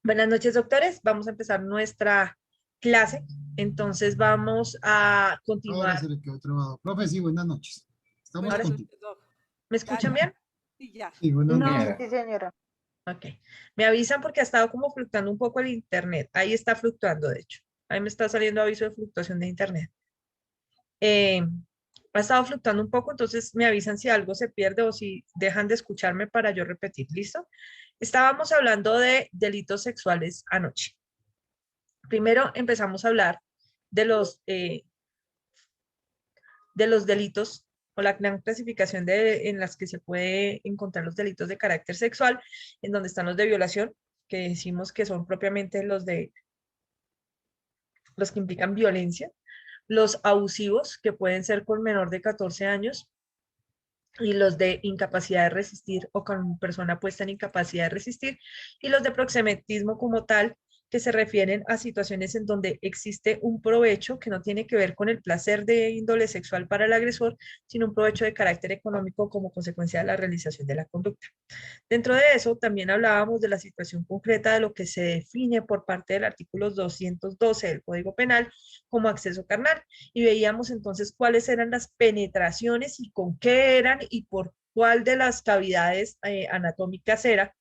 Buenas noches, doctores. Vamos a empezar nuestra clase. Entonces vamos a Ahora continuar. se le quedó trabado. Profe, sí, buenas noches. Estamos Ahora, Buenas contigo. noches, Doc. ¿me Ya, escuchan ya. bien? Sí, ya. Sí, buenas No, noches. sí, señora. Ok. Me avisan porque ha estado como fluctuando un poco el internet. Ahí está fluctuando, de hecho. Ahí me está saliendo aviso de fluctuación de internet. Eh, ha estado fluctuando un poco, entonces me avisan si algo se pierde o si dejan de escucharme para yo repetir. ¿Listo? Estábamos hablando de delitos sexuales anoche. Primero empezamos a hablar de los delitos o la gran clasificación en las que se puede encontrar los delitos de carácter sexual, en donde están los de violación, que decimos que son propiamente los que implican violencia, los abusivos, que pueden ser con menor de 14 años, y los de incapacidad de resistir o con persona puesta en incapacidad de resistir, y los de proxenetismo como tal, que se refieren a situaciones en donde existe un provecho que no tiene que ver con el placer de índole sexual para el agresor, sino un provecho de carácter económico como consecuencia de la realización de la conducta. Dentro de eso, también hablábamos de la situación concreta de lo que se define por parte del artículo 212 del Código Penal como acceso carnal, y veíamos entonces cuáles eran las penetraciones y con qué eran y por cuál de las cavidades anatómicas era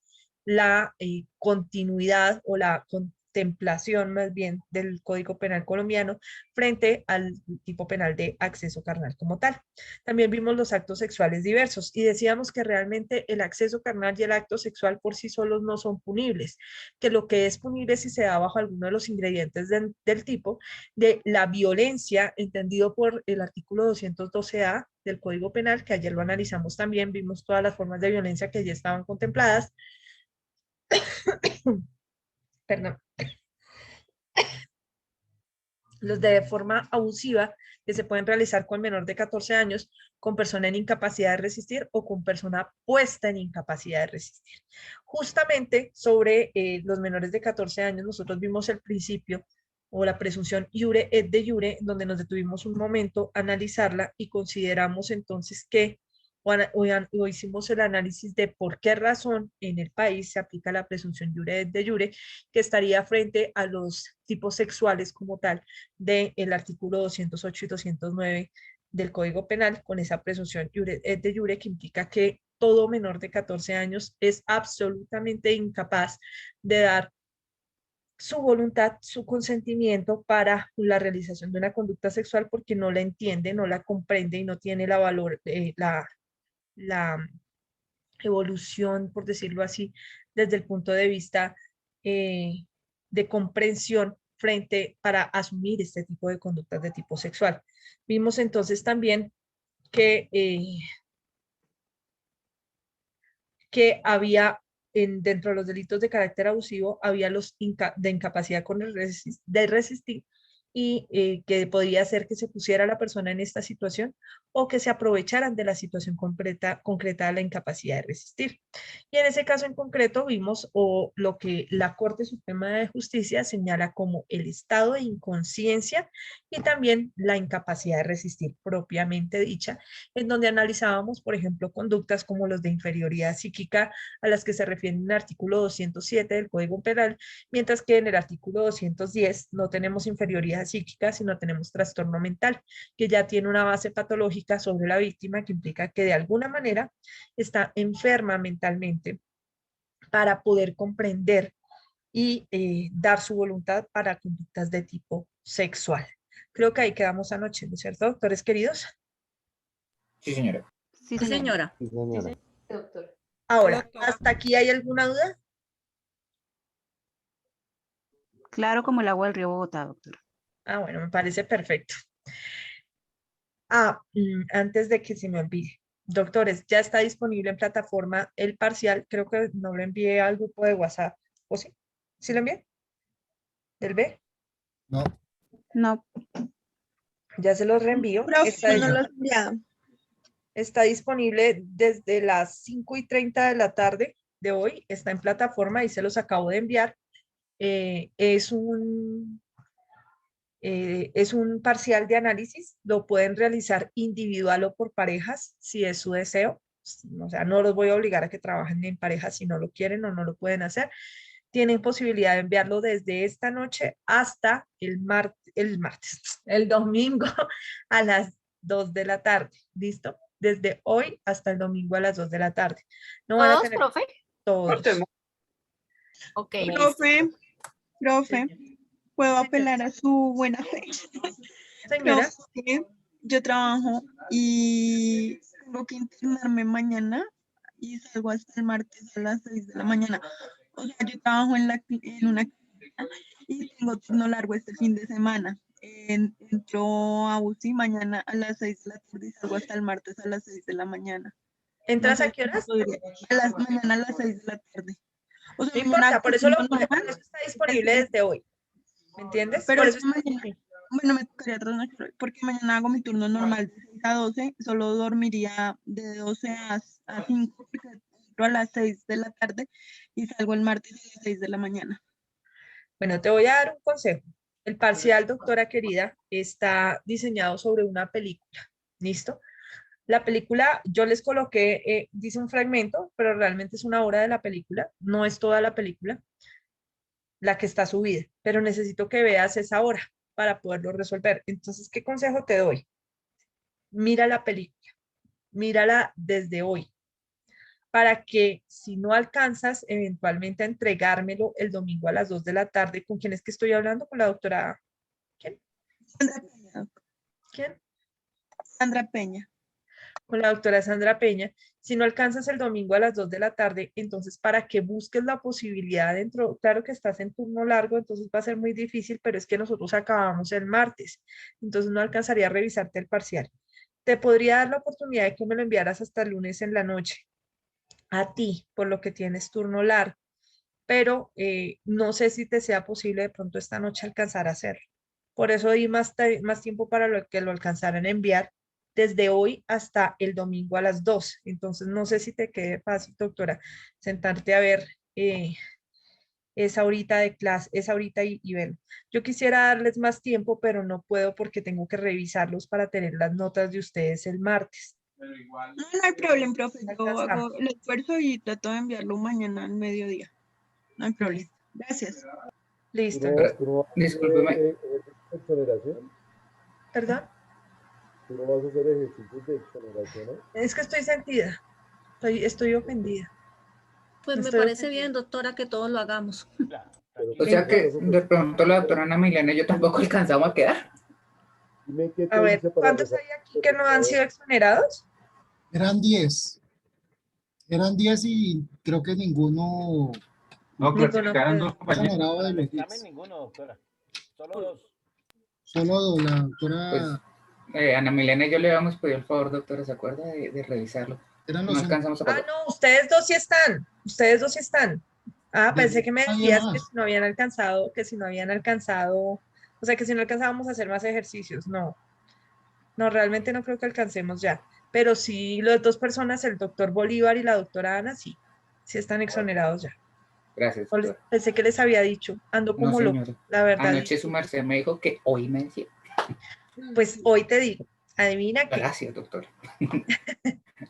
la continuidad o la contemplación más bien del Código Penal colombiano frente al tipo penal de acceso carnal como tal. También vimos los actos sexuales diversos y decíamos que realmente el acceso carnal y el acto sexual por sí solos no son punibles, que lo que es punible es si se da bajo alguno de los ingredientes del tipo de la violencia, entendido por el artículo 212A del Código Penal, que ayer lo analizamos también, vimos todas las formas de violencia que ya estaban contempladas. Perdón. Los de forma abusiva, que se pueden realizar con menor de 14 años, con persona en incapacidad de resistir o con persona puesta en incapacidad de resistir. Justamente sobre los menores de 14 años, nosotros vimos el principio o la presunción iure et de iure, donde nos detuvimos un momento a analizarla y consideramos entonces que o hicimos el análisis de por qué razón en el país se aplica la presunción iure et de iure, que estaría frente a los tipos sexuales como tal del artículo 208 y 209 del Código Penal, con esa presunción de jure que implica que todo menor de 14 años es absolutamente incapaz de dar su voluntad, su consentimiento para la realización de una conducta sexual porque no la entiende, no la comprende y no tiene la evolución, por decirlo así, desde el punto de vista eh, de comprensión frente para asumir este tipo de conductas de tipo sexual. Vimos entonces también que, que había dentro de los delitos de carácter abusivo, había los de incapacidad de resistir y que podría ser que se pusiera la persona en esta situación o que se aprovecharan de la situación concreta de la incapacidad de resistir. Y en ese caso en concreto vimos o lo que la Corte Suprema de Justicia señala como el estado de inconsciencia y también la incapacidad de resistir propiamente dicha, en donde analizábamos, por ejemplo, conductas como los de inferioridad psíquica a las que se refiere en el artículo 207 del Código Penal, mientras que en el artículo 210 no tenemos inferioridad psíquica, sino tenemos trastorno mental, que ya tiene una base patológica sobre la víctima que implica que de alguna manera está enferma mentalmente para poder comprender y dar su voluntad para conductas de tipo sexual. Creo que ahí quedamos anoche, ¿no es cierto, doctores queridos? Sí, señora. Sí, señora. Sí, señora. Sí, doctor. Sí, Ahora, doctora. ¿hasta aquí hay alguna duda? Claro como el agua del río Bogotá, doctor. Ah, bueno, me parece perfecto. Antes de que se me olvide. Doctores, ya está disponible en plataforma el parcial. Creo que no lo envié al grupo de WhatsApp. ¿O sí? ¿Sí lo envié? ¿Del B? No, No, Ya se los reenvío. Profe, no lo has enviado. Está disponible desde las 5:30 de la tarde de hoy. Está en plataforma y se los acabo de enviar. Es un parcial de análisis, lo pueden realizar individual o por parejas, si es su deseo. O sea, no los voy a obligar a que trabajen en pareja si no lo quieren o no lo pueden hacer. tienen posibilidad de enviarlo desde esta noche hasta el domingo a las 2 de la tarde. ¿Listo? Desde hoy hasta el domingo a las 2 de la tarde. No van a ¿Todos, tener profe? todos. Ok, listo. Profe, ¿puedo apelar a su buena fe? Señora, Profe, yo trabajo y tengo que internarme mañana y salgo hasta el martes a las 6 de la mañana. O sea, yo trabajo en una clínica y tengo turno largo este fin de semana. Entro a UCI mañana a las 6 de la tarde y salgo hasta el martes a las 6 de la mañana. No ¿entras sé a qué si horas? podría- mañana a las 6 de la tarde. O sea, No mañana importa, hago turno normal, por eso está disponible desde hoy. ¿Me entiendes? pero Por es eso que mañana, bueno, me tocaría trasnochar porque mañana hago mi turno normal de 6 a 12, solo dormiría de 12 a 5, porque entro a las 6 de la tarde y salgo el martes a las 6 de la mañana. Bueno, te voy a dar un consejo. El parcial, doctora querida, está diseñado sobre una película. ¿Listo? La película, yo les coloqué, dice un fragmento, pero realmente es una hora de la película, no es toda la película la que está subida, pero necesito que veas esa hora para poderlo resolver. Entonces, ¿qué consejo te doy? Mira la película, mírala desde hoy, para que si no alcanzas eventualmente a entregármelo el domingo a las 2 de la tarde, ¿con quién es que estoy hablando? Con la doctora, ¿quién? Sandra Peña, ¿Quién? Sandra Peña. Con la doctora Sandra Peña. Si no alcanzas el domingo a las 2 de la tarde, entonces para que busques la posibilidad dentro, claro que estás en turno largo, entonces va a ser muy difícil, pero es que nosotros acabamos el martes, entonces no alcanzaría a revisarte el parcial. Te podría dar la oportunidad de que me lo enviaras hasta el lunes en la noche, a ti, por lo que tienes turno largo, pero no sé si te sea posible de pronto esta noche alcanzar a hacerlo. Por eso di más tiempo para que lo alcanzaran a enviar desde hoy hasta el domingo a las 2. Entonces, no sé si te quede fácil, doctora, sentarte a ver esa horita de clase, esa horita y verlo. Yo quisiera darles más tiempo, pero no puedo porque tengo que revisarlos para tener las notas de ustedes el martes. No, no hay problema, profe. Yo Alcanzamos. hago el esfuerzo y trato de enviarlo mañana al mediodía. No hay problema. Listo. Gracias. Listo. ¿Tú no vas a hacer, Discúlpeme. ejercicios de exoneración? ¿Perdón? ¿Tú no vas a hacer ejercicios de exoneración hoy? Es que estoy sentida. Estoy ofendida. Pues me Estoy parece ofendida. bien, doctora, que todos lo hagamos. Pero O sea que profe, de pronto la doctora Ana Milena y yo tampoco alcanzamos a quedar. dime qué A te ver, dice para ¿cuántos rezar hay aquí que no han sido el exonerados? Eran 10. Eran 10 y creo que ninguno No, Ninguno clasificaron dos puede. compañeros. exonerado Para de el los examen 10. ninguno, doctora. Solo dos. Solo la Pues doctora, Ana Milena y yo le habíamos pedido el favor, doctora, ¿se acuerda de revisarlo? eran No los únicos. alcanzamos a Ah, pasar. no, ustedes dos sí están. Ustedes dos sí están. Ah, pensé que me Nadie decías que más. si no habían alcanzado, o sea, que si no alcanzábamos a hacer más ejercicios. No, no, realmente no creo que alcancemos ya. Pero sí, las dos personas, el doctor Bolívar y la doctora Ana, sí, sí están exonerados ya. Gracias, No doctora. pensé que les había dicho, ando No, como loco, señora. la verdad. Anoche su merced me dijo que hoy me decía. Pues hoy te digo, adivina qué. Gracias, doctora.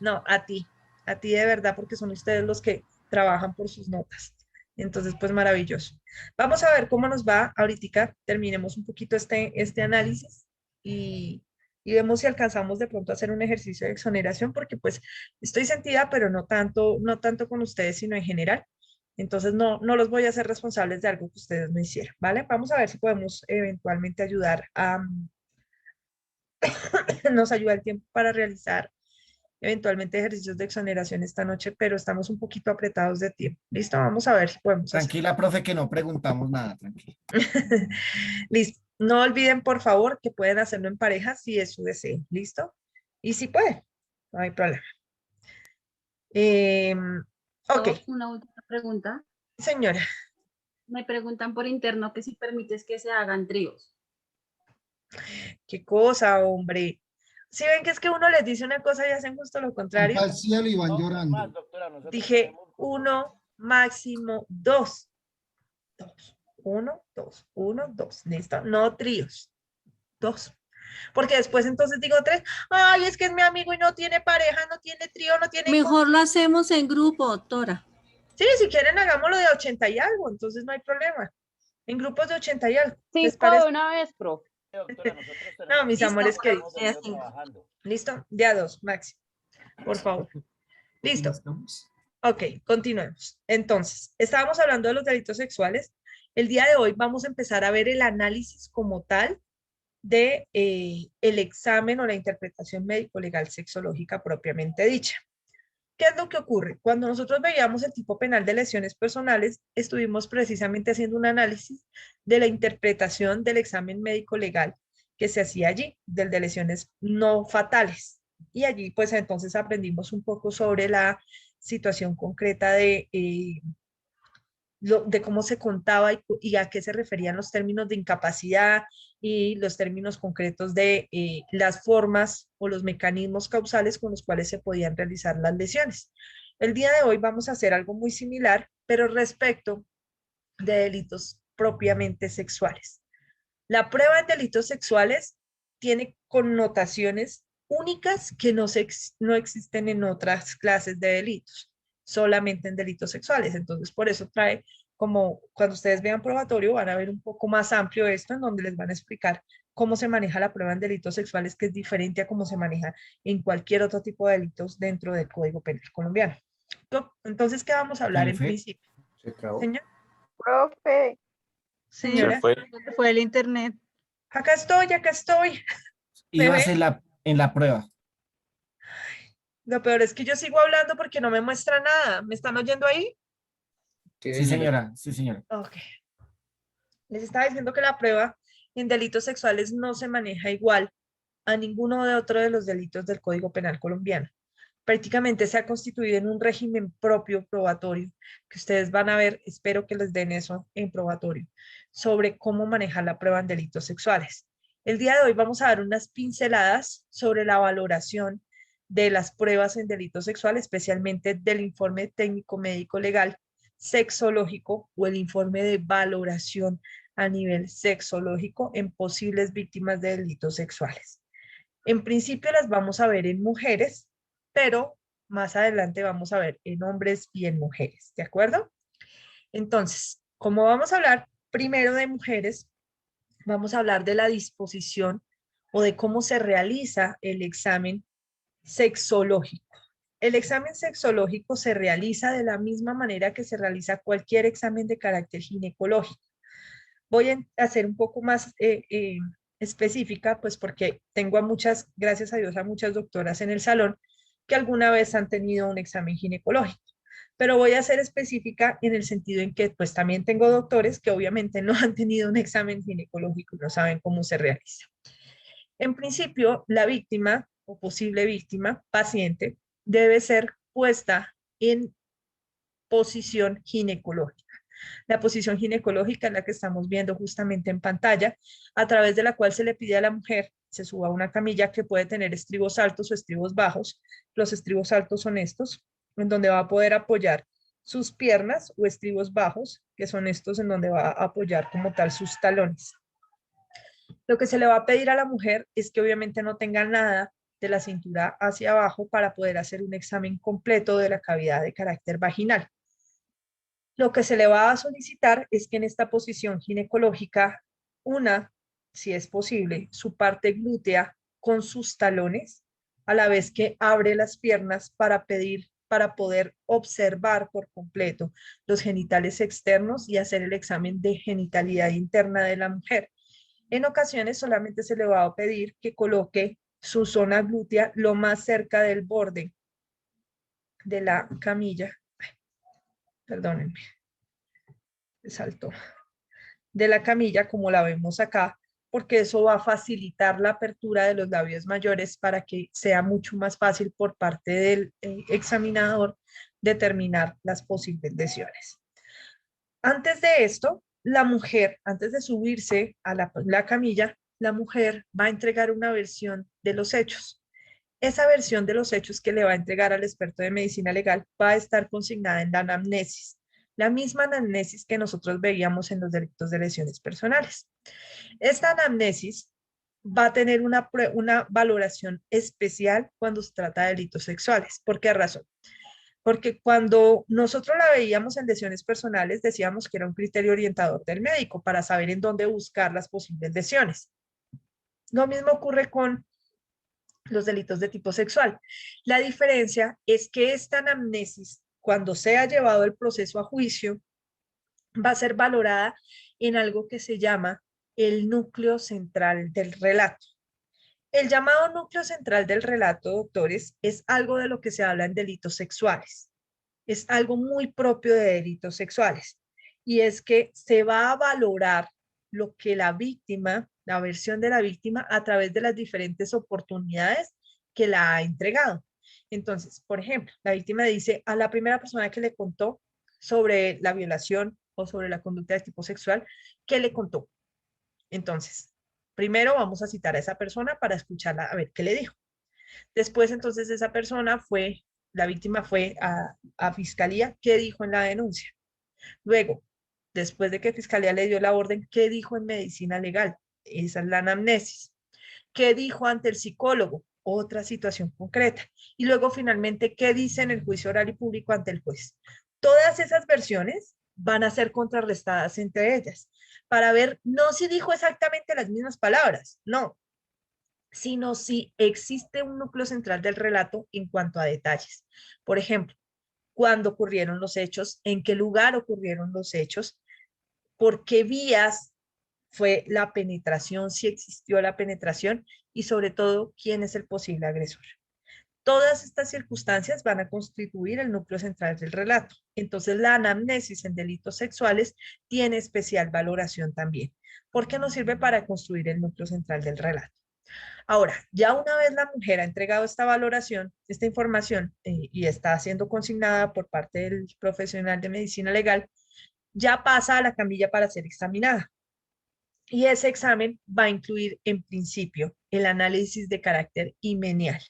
No, a ti de verdad, porque son ustedes los que trabajan por sus notas. Entonces, pues maravilloso. Vamos a ver cómo nos va ahorita. Terminemos un poquito este análisis y vemos si alcanzamos de pronto a hacer un ejercicio de exoneración, porque pues estoy sentida, pero no tanto con ustedes, sino en general. Entonces, no los voy a hacer responsables de algo que ustedes no hicieron, ¿vale? Vamos a ver si podemos eventualmente ayudar nos ayuda el tiempo para realizar eventualmente ejercicios de exoneración esta noche, pero estamos un poquito apretados de tiempo. Listo, vamos a ver si podemos hacer. Tranquila, profe, que no preguntamos nada, tranquila. Listo. No olviden, por favor, que pueden hacerlo en pareja si es su deseo. ¿Listo? Y si puede, no hay problema. Ok, Una última pregunta. señora. Me preguntan por interno que si permites que se hagan tríos. Qué cosa, hombre. Si ven que es que uno les dice una cosa y hacen justo lo Van contrario, al cielo y van No, es llorando. más, doctora, nosotros dije tenemos... uno, máximo dos. Dos. Uno, dos. Uno, dos. ¿Listo? No tríos. Dos. Porque después entonces digo tres. Ay, es mi amigo y no tiene pareja, no tiene trío, no tiene... Mejor lo hacemos en grupo, doctora. Sí, si quieren hagámoslo de 80 y algo, entonces no hay problema. En grupos de 80 y algo. ¿Les 5 parece? de una vez, profe. Doctora, nosotros No, tenemos mis Listo, amores que queridos. hemos venido trabajando. ¿Listo? De a dos, máximo. Por favor. Listo. ¿Estamos? Ok, continuemos. Entonces, estábamos hablando de los delitos sexuales. El día de hoy vamos a empezar a ver el análisis como tal de el examen o la interpretación médico-legal sexológica propiamente dicha. ¿Qué es lo que ocurre? Cuando nosotros veíamos el tipo penal de lesiones personales, estuvimos precisamente haciendo un análisis de la interpretación del examen médico-legal que se hacía allí, del de lesiones no fatales. Y allí, pues entonces aprendimos un poco sobre la situación concreta de cómo se contaba y a qué se referían los términos de incapacidad y los términos concretos de las formas o los mecanismos causales con los cuales se podían realizar las lesiones. El día de hoy vamos a hacer algo muy similar, pero respecto de delitos propiamente sexuales. La prueba en delitos sexuales tiene connotaciones únicas que no existen en otras clases de delitos, solamente en delitos sexuales. Entonces, por eso trae como cuando ustedes vean probatorio, van a ver un poco más amplio esto, en donde les van a explicar cómo se maneja la prueba en delitos sexuales, que es diferente a cómo se maneja en cualquier otro tipo de delitos dentro del Código Penal colombiano. Entonces, ¿qué vamos a hablar en Jefe. principio? Se trabó. Señor, Profe, señora, se fue el internet. acá estoy, acá estoy. ¿Me Ibas ve? en la prueba. Lo peor es que yo sigo hablando porque no me muestra nada. ¿Me están oyendo ahí? Sí, Sí, señorita. señora. Sí, señora. Ok. Les estaba diciendo que la prueba en delitos sexuales no se maneja igual a ninguno de otro de los delitos del Código Penal colombiano. Prácticamente se ha constituido en un régimen propio probatorio, que ustedes van a ver, espero que les den eso en probatorio, sobre cómo manejar la prueba en delitos sexuales. El día de hoy vamos a dar unas pinceladas sobre la valoración de las pruebas en delitos sexuales, especialmente del informe técnico médico legal sexológico o el informe de valoración a nivel sexológico en posibles víctimas de delitos sexuales. En principio las vamos a ver en mujeres, pero más adelante vamos a ver en hombres y en mujeres, ¿de acuerdo? Entonces, como vamos a hablar primero de mujeres, vamos a hablar de la disposición o de cómo se realiza el examen sexológico. El examen sexológico se realiza de la misma manera que se realiza cualquier examen de carácter ginecológico. Voy a ser un poco más específica, pues porque tengo a muchas, gracias a Dios, a muchas doctoras en el salón que alguna vez han tenido un examen ginecológico. Pero voy a ser específica en el sentido en que pues también tengo doctores que obviamente no han tenido un examen ginecológico y no saben cómo se realiza. En principio, la víctima o posible víctima, paciente, debe ser puesta en posición ginecológica. La posición ginecológica es la que estamos viendo justamente en pantalla, a través de la cual se le pide a la mujer se suba a una camilla que puede tener estribos altos o estribos bajos. Los estribos altos son estos, en donde va a poder apoyar sus piernas, o estribos bajos, que son estos en donde va a apoyar como tal sus talones. Lo que se le va a pedir a la mujer es que obviamente no tenga nada de la cintura hacia abajo para poder hacer un examen completo de la cavidad de carácter vaginal. Lo que se le va a solicitar es que en esta posición ginecológica, si es posible, su parte glútea con sus talones, a la vez que abre las piernas para poder observar por completo los genitales externos y hacer el examen de genitalidad interna de la mujer. En ocasiones solamente se le va a pedir que coloque su zona glútea lo más cerca del borde de la camilla. Perdónenme, saltó. De la camilla, como la vemos acá, porque eso va a facilitar la apertura de los labios mayores para que sea mucho más fácil por parte del examinador determinar las posibles lesiones. Antes de esto, la mujer, antes de subirse a la camilla, la mujer va a entregar una versión de los hechos. Esa versión de los hechos que le va a entregar al experto de medicina legal va a estar consignada en la anamnesis, la misma anamnesis que nosotros veíamos en los delitos de lesiones personales. Esta anamnesis va a tener una valoración especial cuando se trata de delitos sexuales. ¿Por qué razón? Porque cuando nosotros la veíamos en lesiones personales, decíamos que era un criterio orientador del médico para saber en dónde buscar las posibles lesiones. Lo mismo ocurre con los delitos de tipo sexual. La diferencia es que esta anamnesis, cuando sea llevado el proceso a juicio, va a ser valorada en algo que se llama el núcleo central del relato. El llamado núcleo central del relato, doctores, es algo de lo que se habla en delitos sexuales. Es algo muy propio de delitos sexuales. Y es que se va a valorar lo que la víctima, la versión de la víctima, a través de las diferentes oportunidades que la ha entregado. Entonces, por ejemplo, la víctima dice a la primera persona que le contó sobre la violación o sobre la conducta de tipo sexual, ¿qué le contó? Entonces, primero vamos a citar a esa persona para escucharla a ver qué le dijo. Después, entonces, esa persona fue, la víctima fue a fiscalía, ¿qué dijo en la denuncia? Luego, después de que fiscalía le dio la orden, ¿qué dijo en medicina legal? Esa es la anamnesis. ¿Qué dijo ante el psicólogo? Otra situación concreta. Y luego, finalmente, ¿qué dice en el juicio oral y público ante el juez? Todas esas versiones van a ser contrarrestadas entre ellas para ver no si dijo exactamente las mismas palabras, no, sino si existe un núcleo central del relato en cuanto a detalles. Por ejemplo, cuándo ocurrieron los hechos, en qué lugar ocurrieron los hechos, por qué vías fue la penetración, si existió la penetración y sobre todo quién es el posible agresor. Todas estas circunstancias van a constituir el núcleo central del relato. Entonces, la anamnesis en delitos sexuales tiene especial valoración también, porque nos sirve para construir el núcleo central del relato. Ahora, ya una vez la mujer ha entregado esta valoración, esta información, y está siendo consignada por parte del profesional de medicina legal, ya pasa a la camilla para ser examinada. Y ese examen va a incluir, en principio, el análisis de carácter himenial.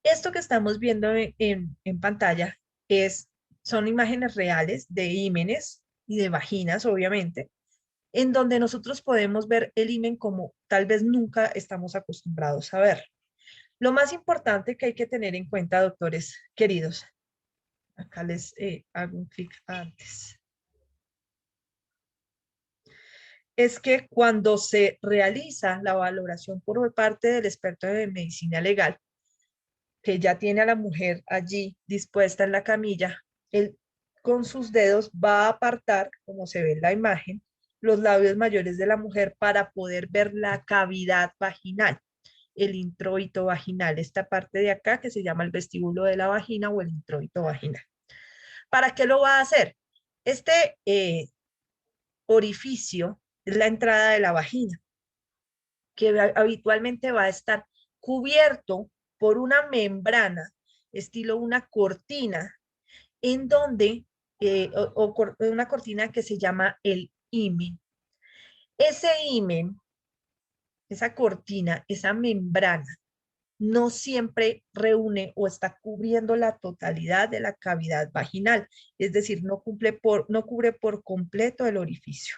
Esto que estamos viendo en pantalla son imágenes reales de himenes y de vaginas, obviamente, en donde nosotros podemos ver el himen como tal vez nunca estamos acostumbrados a ver. Lo más importante que hay que tener en cuenta, doctores queridos, acá les hago un clic antes, es que cuando se realiza la valoración por parte del experto de medicina legal, que ya tiene a la mujer allí dispuesta en la camilla, él con sus dedos va a apartar, como se ve en la imagen, los labios mayores de la mujer para poder ver la cavidad vaginal, el introito vaginal, esta parte de acá que se llama el vestíbulo de la vagina o el introito vaginal. ¿Para qué lo va a hacer? Este orificio es la entrada de la vagina, que habitualmente va a estar cubierto por una membrana, estilo una cortina, en donde, una cortina que se llama el himen. Ese himen, esa cortina, esa membrana, no siempre reúne o está cubriendo la totalidad de la cavidad vaginal, es decir, no cubre por completo el orificio.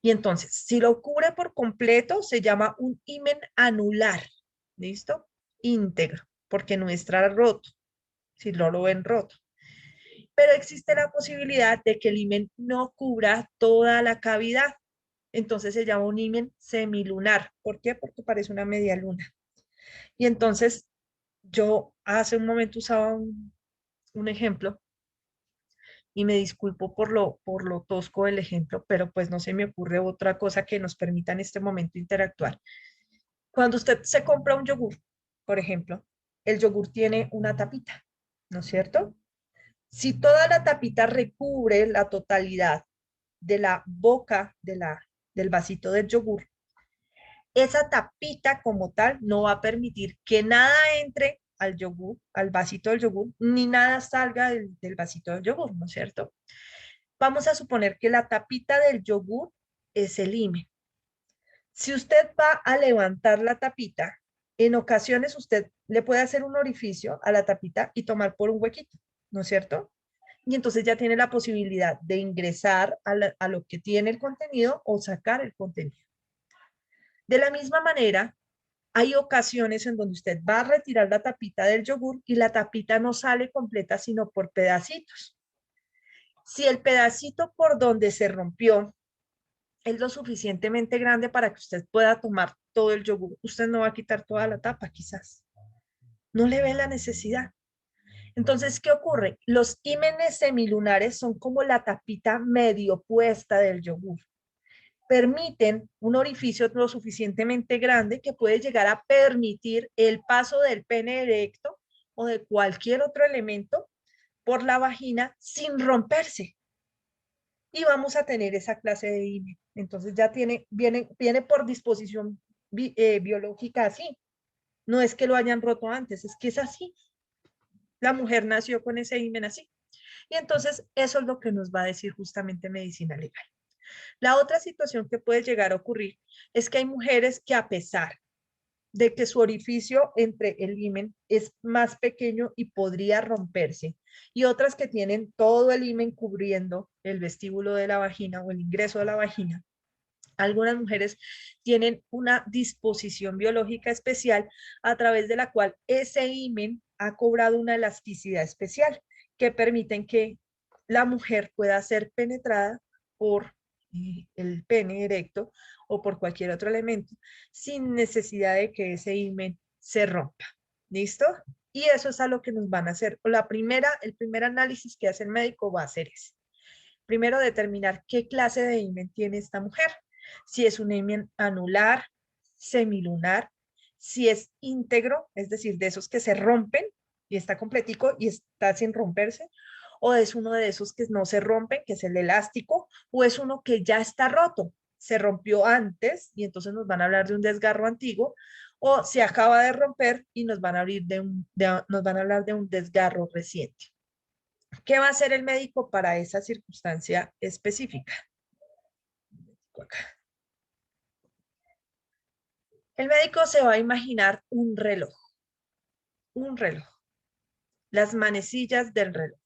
Y entonces, si lo cubre por completo, se llama un himen anular, ¿listo? Íntegro, porque no está roto, si no lo ven roto. Pero existe la posibilidad de que el himen no cubra toda la cavidad. Entonces se llama un himen semilunar. ¿Por qué? Porque parece una media luna. Y entonces, yo hace un momento usaba un ejemplo y me disculpo por lo tosco del ejemplo, pero pues no se me ocurre otra cosa que nos permita en este momento interactuar. Cuando usted se compra un yogur, por ejemplo, el yogur tiene una tapita, ¿no es cierto? Si toda la tapita recubre la totalidad de la boca del vasito del yogur, esa tapita como tal no va a permitir que nada entre al yogur, al vasito del yogur, ni nada salga del vasito del yogur, ¿no es cierto? Vamos a suponer que la tapita del yogur es el himen. Si usted va a levantar la tapita, en ocasiones usted le puede hacer un orificio a la tapita y tomar por un huequito, ¿no es cierto? Y entonces ya tiene la posibilidad de ingresar a lo que tiene el contenido o sacar el contenido. De la misma manera, hay ocasiones en donde usted va a retirar la tapita del yogur y la tapita no sale completa, sino por pedacitos. Si el pedacito por donde se rompió es lo suficientemente grande para que usted pueda tomar todo el yogur, usted no va a quitar toda la tapa, quizás. No le ve la necesidad. Entonces, ¿qué ocurre? Los ímenes semilunares son como la tapita medio puesta del yogur. Permiten un orificio lo suficientemente grande que puede llegar a permitir el paso del pene erecto o de cualquier otro elemento por la vagina sin romperse. Y vamos a tener esa clase de himen. Entonces ya viene por disposición biológica así. No es que lo hayan roto antes, es que es así. La mujer nació con ese himen así. Y entonces eso es lo que nos va a decir justamente medicina legal. La otra situación que puede llegar a ocurrir es que hay mujeres que a pesar de que su orificio entre el himen es más pequeño y podría romperse, y otras que tienen todo el himen cubriendo el vestíbulo de la vagina o el ingreso de la vagina. Algunas mujeres tienen una disposición biológica especial a través de la cual ese himen ha cobrado una elasticidad especial que permiten que la mujer pueda ser penetrada por el pene erecto o por cualquier otro elemento sin necesidad de que ese himen se rompa. ¿Listo? Y eso es a lo que nos van a hacer. El primer análisis que hace el médico va a ser ese. Primero, determinar qué clase de himen tiene esta mujer. Si es un himen anular, semilunar, si es íntegro, es decir, de esos que se rompen y está completico y está sin romperse, o es uno de esos que no se rompen, que es el elástico, o es uno que ya está roto, se rompió antes y entonces nos van a hablar de un desgarro antiguo, o se acaba de romper y nos van a hablar de un desgarro reciente. ¿Qué va a hacer el médico para esa circunstancia específica? El médico se va a imaginar un reloj, las manecillas del reloj,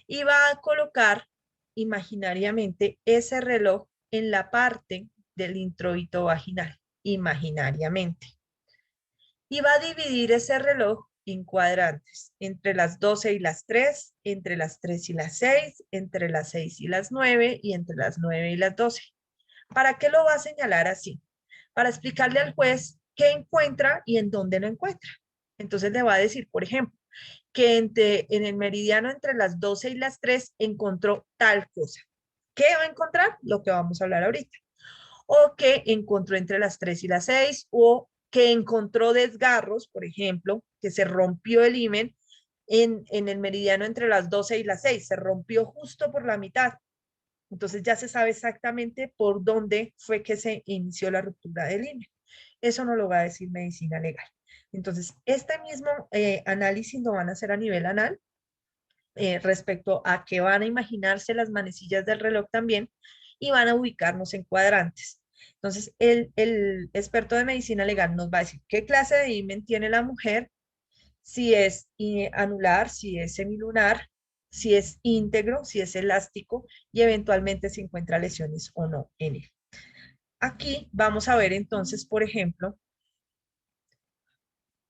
y va a colocar imaginariamente ese reloj en la parte del introito vaginal, imaginariamente. Y va a dividir ese reloj en cuadrantes, entre las 12 y las 3, entre las 3 y las 6, entre las 6 y las 9 y entre las 9 y las 12. ¿Para qué lo va a señalar así? Para explicarle al juez qué encuentra y en dónde lo encuentra. Entonces le va a decir, por ejemplo, que en el meridiano entre las 12 y las 3 encontró tal cosa. ¿Qué va a encontrar? Lo que vamos a hablar ahorita. O que encontró entre las 3 y las 6, o que encontró desgarros, por ejemplo, que se rompió el himen en el meridiano entre las 12 y las 6, se rompió justo por la mitad. Entonces ya se sabe exactamente por dónde fue que se inició la ruptura del himen. Eso no lo va a decir medicina legal. Entonces, este mismo análisis lo van a hacer a nivel anal, respecto a que van a imaginarse las manecillas del reloj también y van a ubicarnos en cuadrantes. Entonces, el experto de medicina legal nos va a decir qué clase de himen tiene la mujer, si es anular, si es semilunar, si es íntegro, si es elástico y eventualmente si encuentra lesiones o no en él. Aquí vamos a ver entonces, por ejemplo,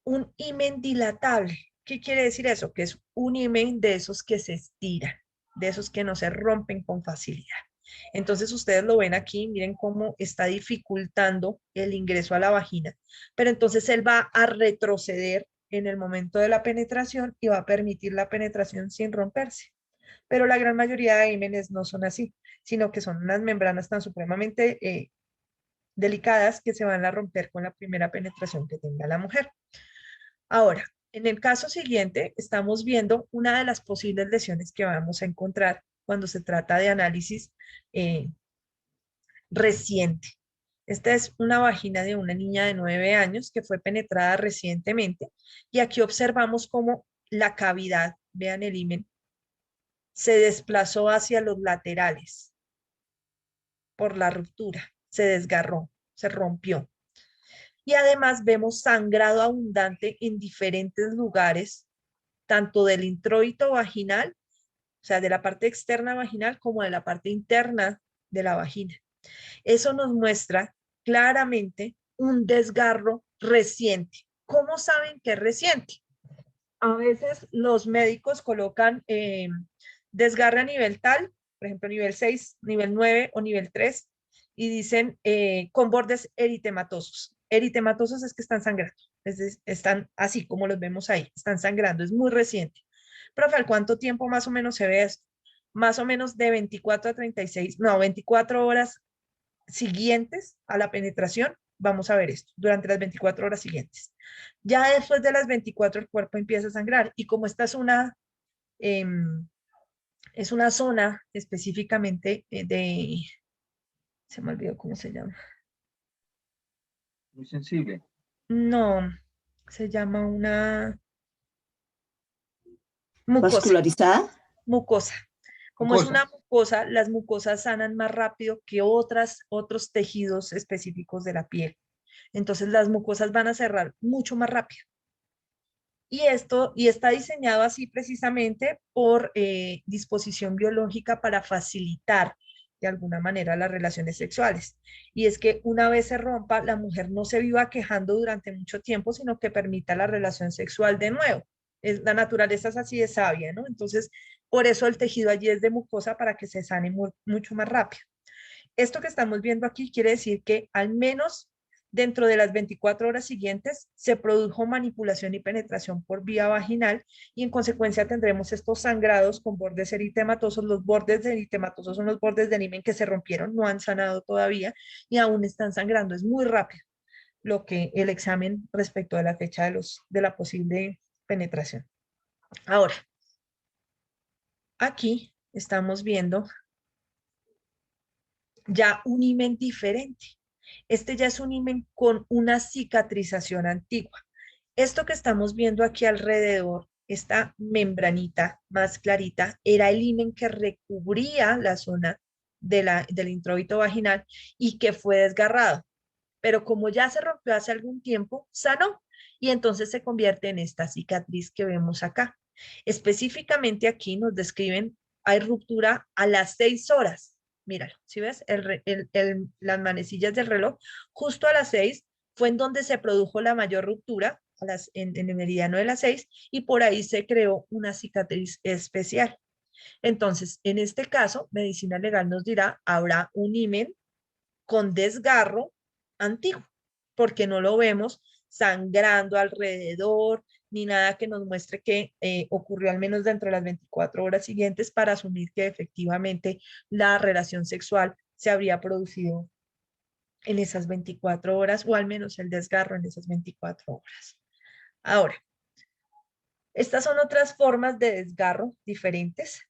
un himen dilatable. ¿Qué quiere decir eso? Que es un himen de esos que se estiran, de esos que no se rompen con facilidad. Entonces ustedes lo ven aquí, miren cómo está dificultando el ingreso a la vagina, pero entonces él va a retroceder en el momento de la penetración y va a permitir la penetración sin romperse. Pero la gran mayoría de himenes no son así, sino que son unas membranas tan supremamente delicadas que se van a romper con la primera penetración que tenga la mujer. Ahora, en el caso siguiente, estamos viendo una de las posibles lesiones que vamos a encontrar cuando se trata de análisis reciente. Esta es una vagina de una niña de 9 años que fue penetrada recientemente y aquí observamos cómo la cavidad, vean el himen, se desplazó hacia los laterales por la ruptura, se desgarró, se rompió. Y además vemos sangrado abundante en diferentes lugares, tanto del introito vaginal, o sea, de la parte externa vaginal, como de la parte interna de la vagina. Eso nos muestra claramente un desgarro reciente. ¿Cómo saben que es reciente? A veces los médicos colocan desgarre a nivel tal, por ejemplo, nivel 6, nivel 9 o nivel 3, y dicen con bordes eritematosos. Eritematosos es que están sangrando, están así como los vemos ahí, están sangrando, es muy reciente. Profe, ¿al cuánto tiempo más o menos se ve esto? Más o menos de 24 a 36, no, 24 horas siguientes a la penetración, vamos a ver esto, durante las 24 horas siguientes. Ya después de las 24 el cuerpo empieza a sangrar y como esta eh, es una zona específicamente se me olvidó cómo se llama. Muy sensible. No, se llama una mucosa. ¿Vascularizada? Mucosa. Como es Mucosa. una mucosa, las mucosas sanan más rápido que otros tejidos específicos de la piel. Entonces las mucosas van a cerrar mucho más rápido. Y está diseñado así precisamente por disposición biológica para facilitar de alguna manera las relaciones sexuales. Y es que una vez se rompa, la mujer no se viva quejando durante mucho tiempo, sino que permita la relación sexual de nuevo. La naturaleza es así de sabia, ¿no? Entonces, por eso el tejido allí es de mucosa para que se sane mucho más rápido. Esto que estamos viendo aquí quiere decir que al menos dentro de las 24 horas siguientes se produjo manipulación y penetración por vía vaginal y en consecuencia tendremos estos sangrados con bordes eritematosos. Los bordes eritematosos son los bordes del himen que se rompieron, no han sanado todavía y aún están sangrando. Es muy rápido lo que el examen respecto a la fecha de la posible penetración. Ahora, aquí estamos viendo ya un himen diferente. Este ya es un himen con una cicatrización antigua. Esto que estamos viendo aquí alrededor, esta membranita más clarita, era el himen que recubría la zona del introito vaginal y que fue desgarrado. Pero como ya se rompió hace algún tiempo, sanó y entonces se convierte en esta cicatriz que vemos acá. Específicamente aquí nos describen, hay ruptura a las 6 horas. Míralo, ¿sí ves? Las manecillas del reloj, justo a las 6 fue en donde se produjo la mayor ruptura, en el meridiano de las 6, y por ahí se creó una cicatriz especial. Entonces, en este caso, medicina legal nos dirá, habrá un himen con desgarro antiguo, porque no lo vemos sangrando alrededor, ni nada que nos muestre que ocurrió al menos dentro de las 24 horas siguientes para asumir que efectivamente la relación sexual se habría producido en esas 24 horas o al menos el desgarro en esas 24 horas. Ahora, estas son otras formas de desgarro diferentes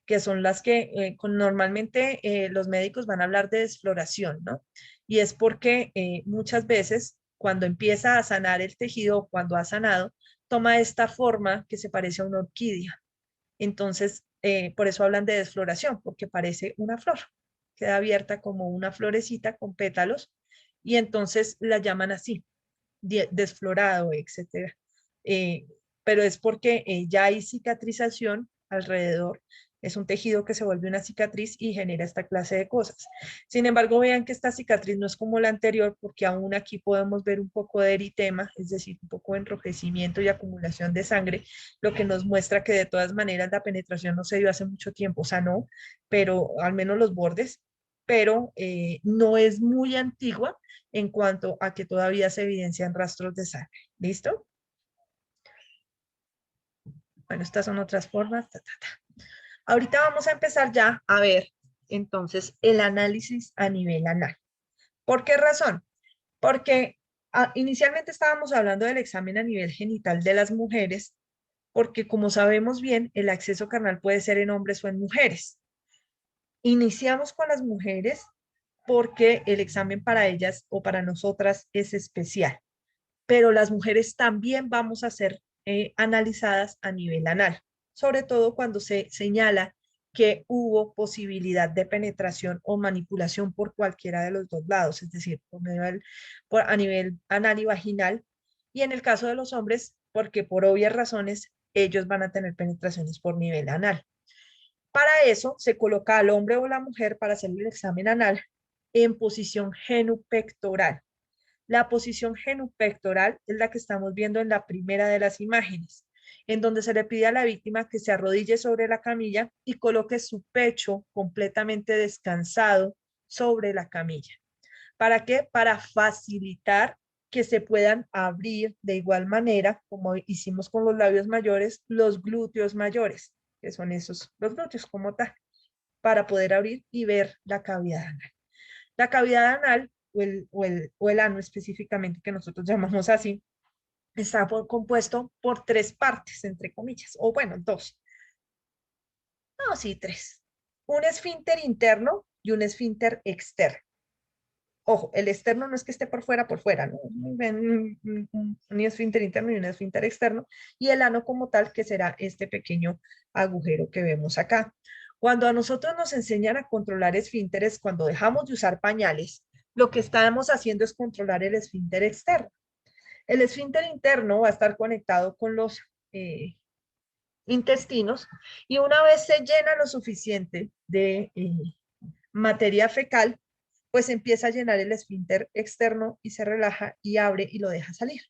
que son las que normalmente los médicos van a hablar de desfloración, ¿no? Y es porque muchas veces cuando empieza a sanar el tejido, cuando ha sanado, toma esta forma que se parece a una orquídea. Entonces, por eso hablan de desfloración, porque parece una flor. Queda abierta como una florecita con pétalos y entonces la llaman así, desflorado, etcétera. Pero es porque ya hay cicatrización alrededor, es un tejido que se vuelve una cicatriz y genera esta clase de cosas. Sin embargo, vean que esta cicatriz no es como la anterior porque aún aquí podemos ver un poco de eritema, es decir, un poco de enrojecimiento y acumulación de sangre, lo que nos muestra que de todas maneras la penetración no se dio hace mucho tiempo, sanó, pero al menos los bordes, pero no es muy antigua en cuanto a que todavía se evidencian rastros de sangre. ¿Listo? Bueno, estas son otras formas. Ahorita vamos a empezar ya a ver entonces el análisis a nivel anal. ¿Por qué razón? Porque inicialmente estábamos hablando del examen a nivel genital de las mujeres, porque como sabemos bien, el acceso carnal puede ser en hombres o en mujeres. Iniciamos con las mujeres porque el examen para ellas o para nosotras es especial, pero las mujeres también vamos a ser analizadas a nivel anal, sobre todo cuando se señala que hubo posibilidad de penetración o manipulación por cualquiera de los dos lados, es decir, a nivel anal y vaginal, y en el caso de los hombres, porque por obvias razones ellos van a tener penetraciones por nivel anal. Para eso se coloca al hombre o la mujer para hacer el examen anal en posición genupectoral. La posición genupectoral es la que estamos viendo en la primera de las imágenes, en donde se le pide a la víctima que se arrodille sobre la camilla y coloque su pecho completamente descansado sobre la camilla. ¿Para qué? Para facilitar que se puedan abrir de igual manera, como hicimos con los labios mayores, los glúteos mayores, que son esos, los glúteos como tal, para poder abrir y ver la cavidad anal. La cavidad anal, o el ano específicamente, que nosotros llamamos así, está compuesto por tres partes, entre comillas, o bueno, dos. No, sí, tres. Un esfínter interno y un esfínter externo. Ojo, el externo no es que esté por fuera, ¿no? Un esfínter interno y un esfínter externo, y el ano como tal, que será este pequeño agujero que vemos acá. Cuando a nosotros nos enseñan a controlar esfínteres, cuando dejamos de usar pañales, lo que estamos haciendo es controlar el esfínter externo. El esfínter interno va a estar conectado con los intestinos, y una vez se llena lo suficiente de materia fecal, pues empieza a llenar el esfínter externo y se relaja y abre y lo deja salir,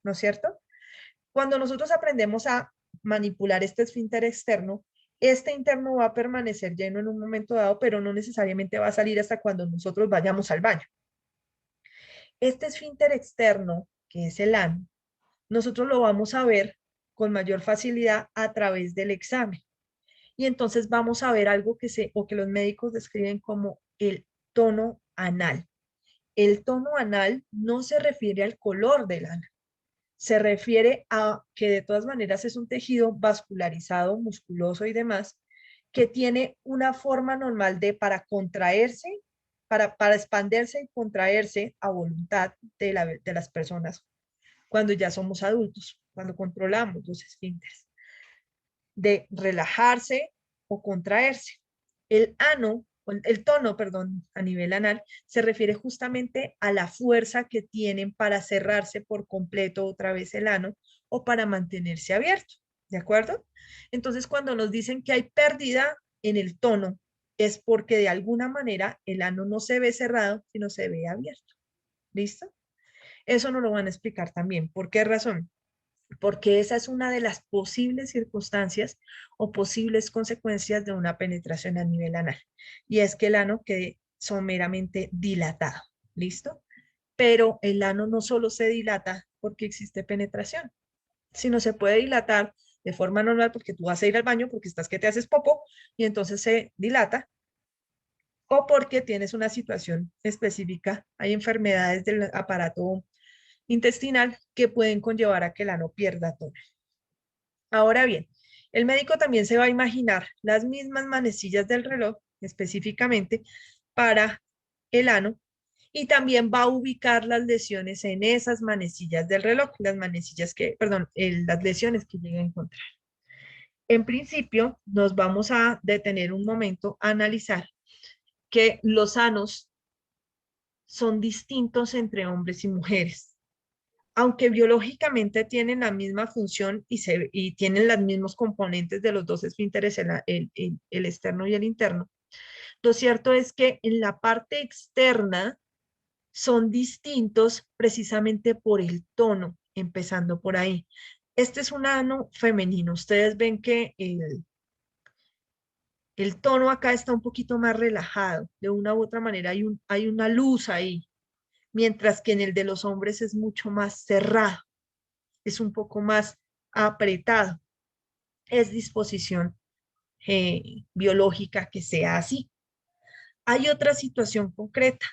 ¿no es cierto? Cuando nosotros aprendemos a manipular este esfínter externo, este interno va a permanecer lleno en un momento dado, pero no necesariamente va a salir hasta cuando nosotros vayamos al baño. Este esfínter externo, que es el ano, nosotros lo vamos a ver con mayor facilidad a través del examen. Y entonces vamos a ver algo que los médicos describen como el tono anal. El tono anal no se refiere al color del ano, se refiere a que de todas maneras es un tejido vascularizado, musculoso y demás, que tiene una forma normal para contraerse, para expandirse y contraerse a voluntad de las personas cuando ya somos adultos, cuando controlamos los esfínteres, de relajarse o contraerse. El ano, el tono, perdón, a nivel anal, se refiere justamente a la fuerza que tienen para cerrarse por completo otra vez el ano o para mantenerse abierto, ¿de acuerdo? Entonces, cuando nos dicen que hay pérdida en el tono, es porque de alguna manera el ano no se ve cerrado, sino se ve abierto. ¿Listo? Eso nos lo van a explicar también. ¿Por qué razón? Porque esa es una de las posibles circunstancias o posibles consecuencias de una penetración a nivel anal. Y es que el ano quede someramente dilatado. ¿Listo? Pero el ano no solo se dilata porque existe penetración, sino se puede dilatar de forma normal porque tú vas a ir al baño porque estás que te haces popo y entonces se dilata, o porque tienes una situación específica. Hay enfermedades del aparato intestinal que pueden conllevar a que el ano pierda tono. Ahora bien, el médico también se va a imaginar las mismas manecillas del reloj, específicamente para el ano, y también va a ubicar las lesiones en esas manecillas del reloj, las manecillas que, perdón, las lesiones que llegue a encontrar. En principio, nos vamos a detener un momento a analizar que los anos son distintos entre hombres y mujeres. Aunque biológicamente tienen la misma función y tienen los mismos componentes de los dos esfínteres, el externo y el interno, lo cierto es que en la parte externa son distintos precisamente por el tono, empezando por ahí. Este es un ano femenino. Ustedes ven que el tono acá está un poquito más relajado. De una u otra manera hay una luz ahí, mientras que en el de los hombres es mucho más cerrado, es un poco más apretado. Es disposición biológica que sea así. Hay otra situación concreta.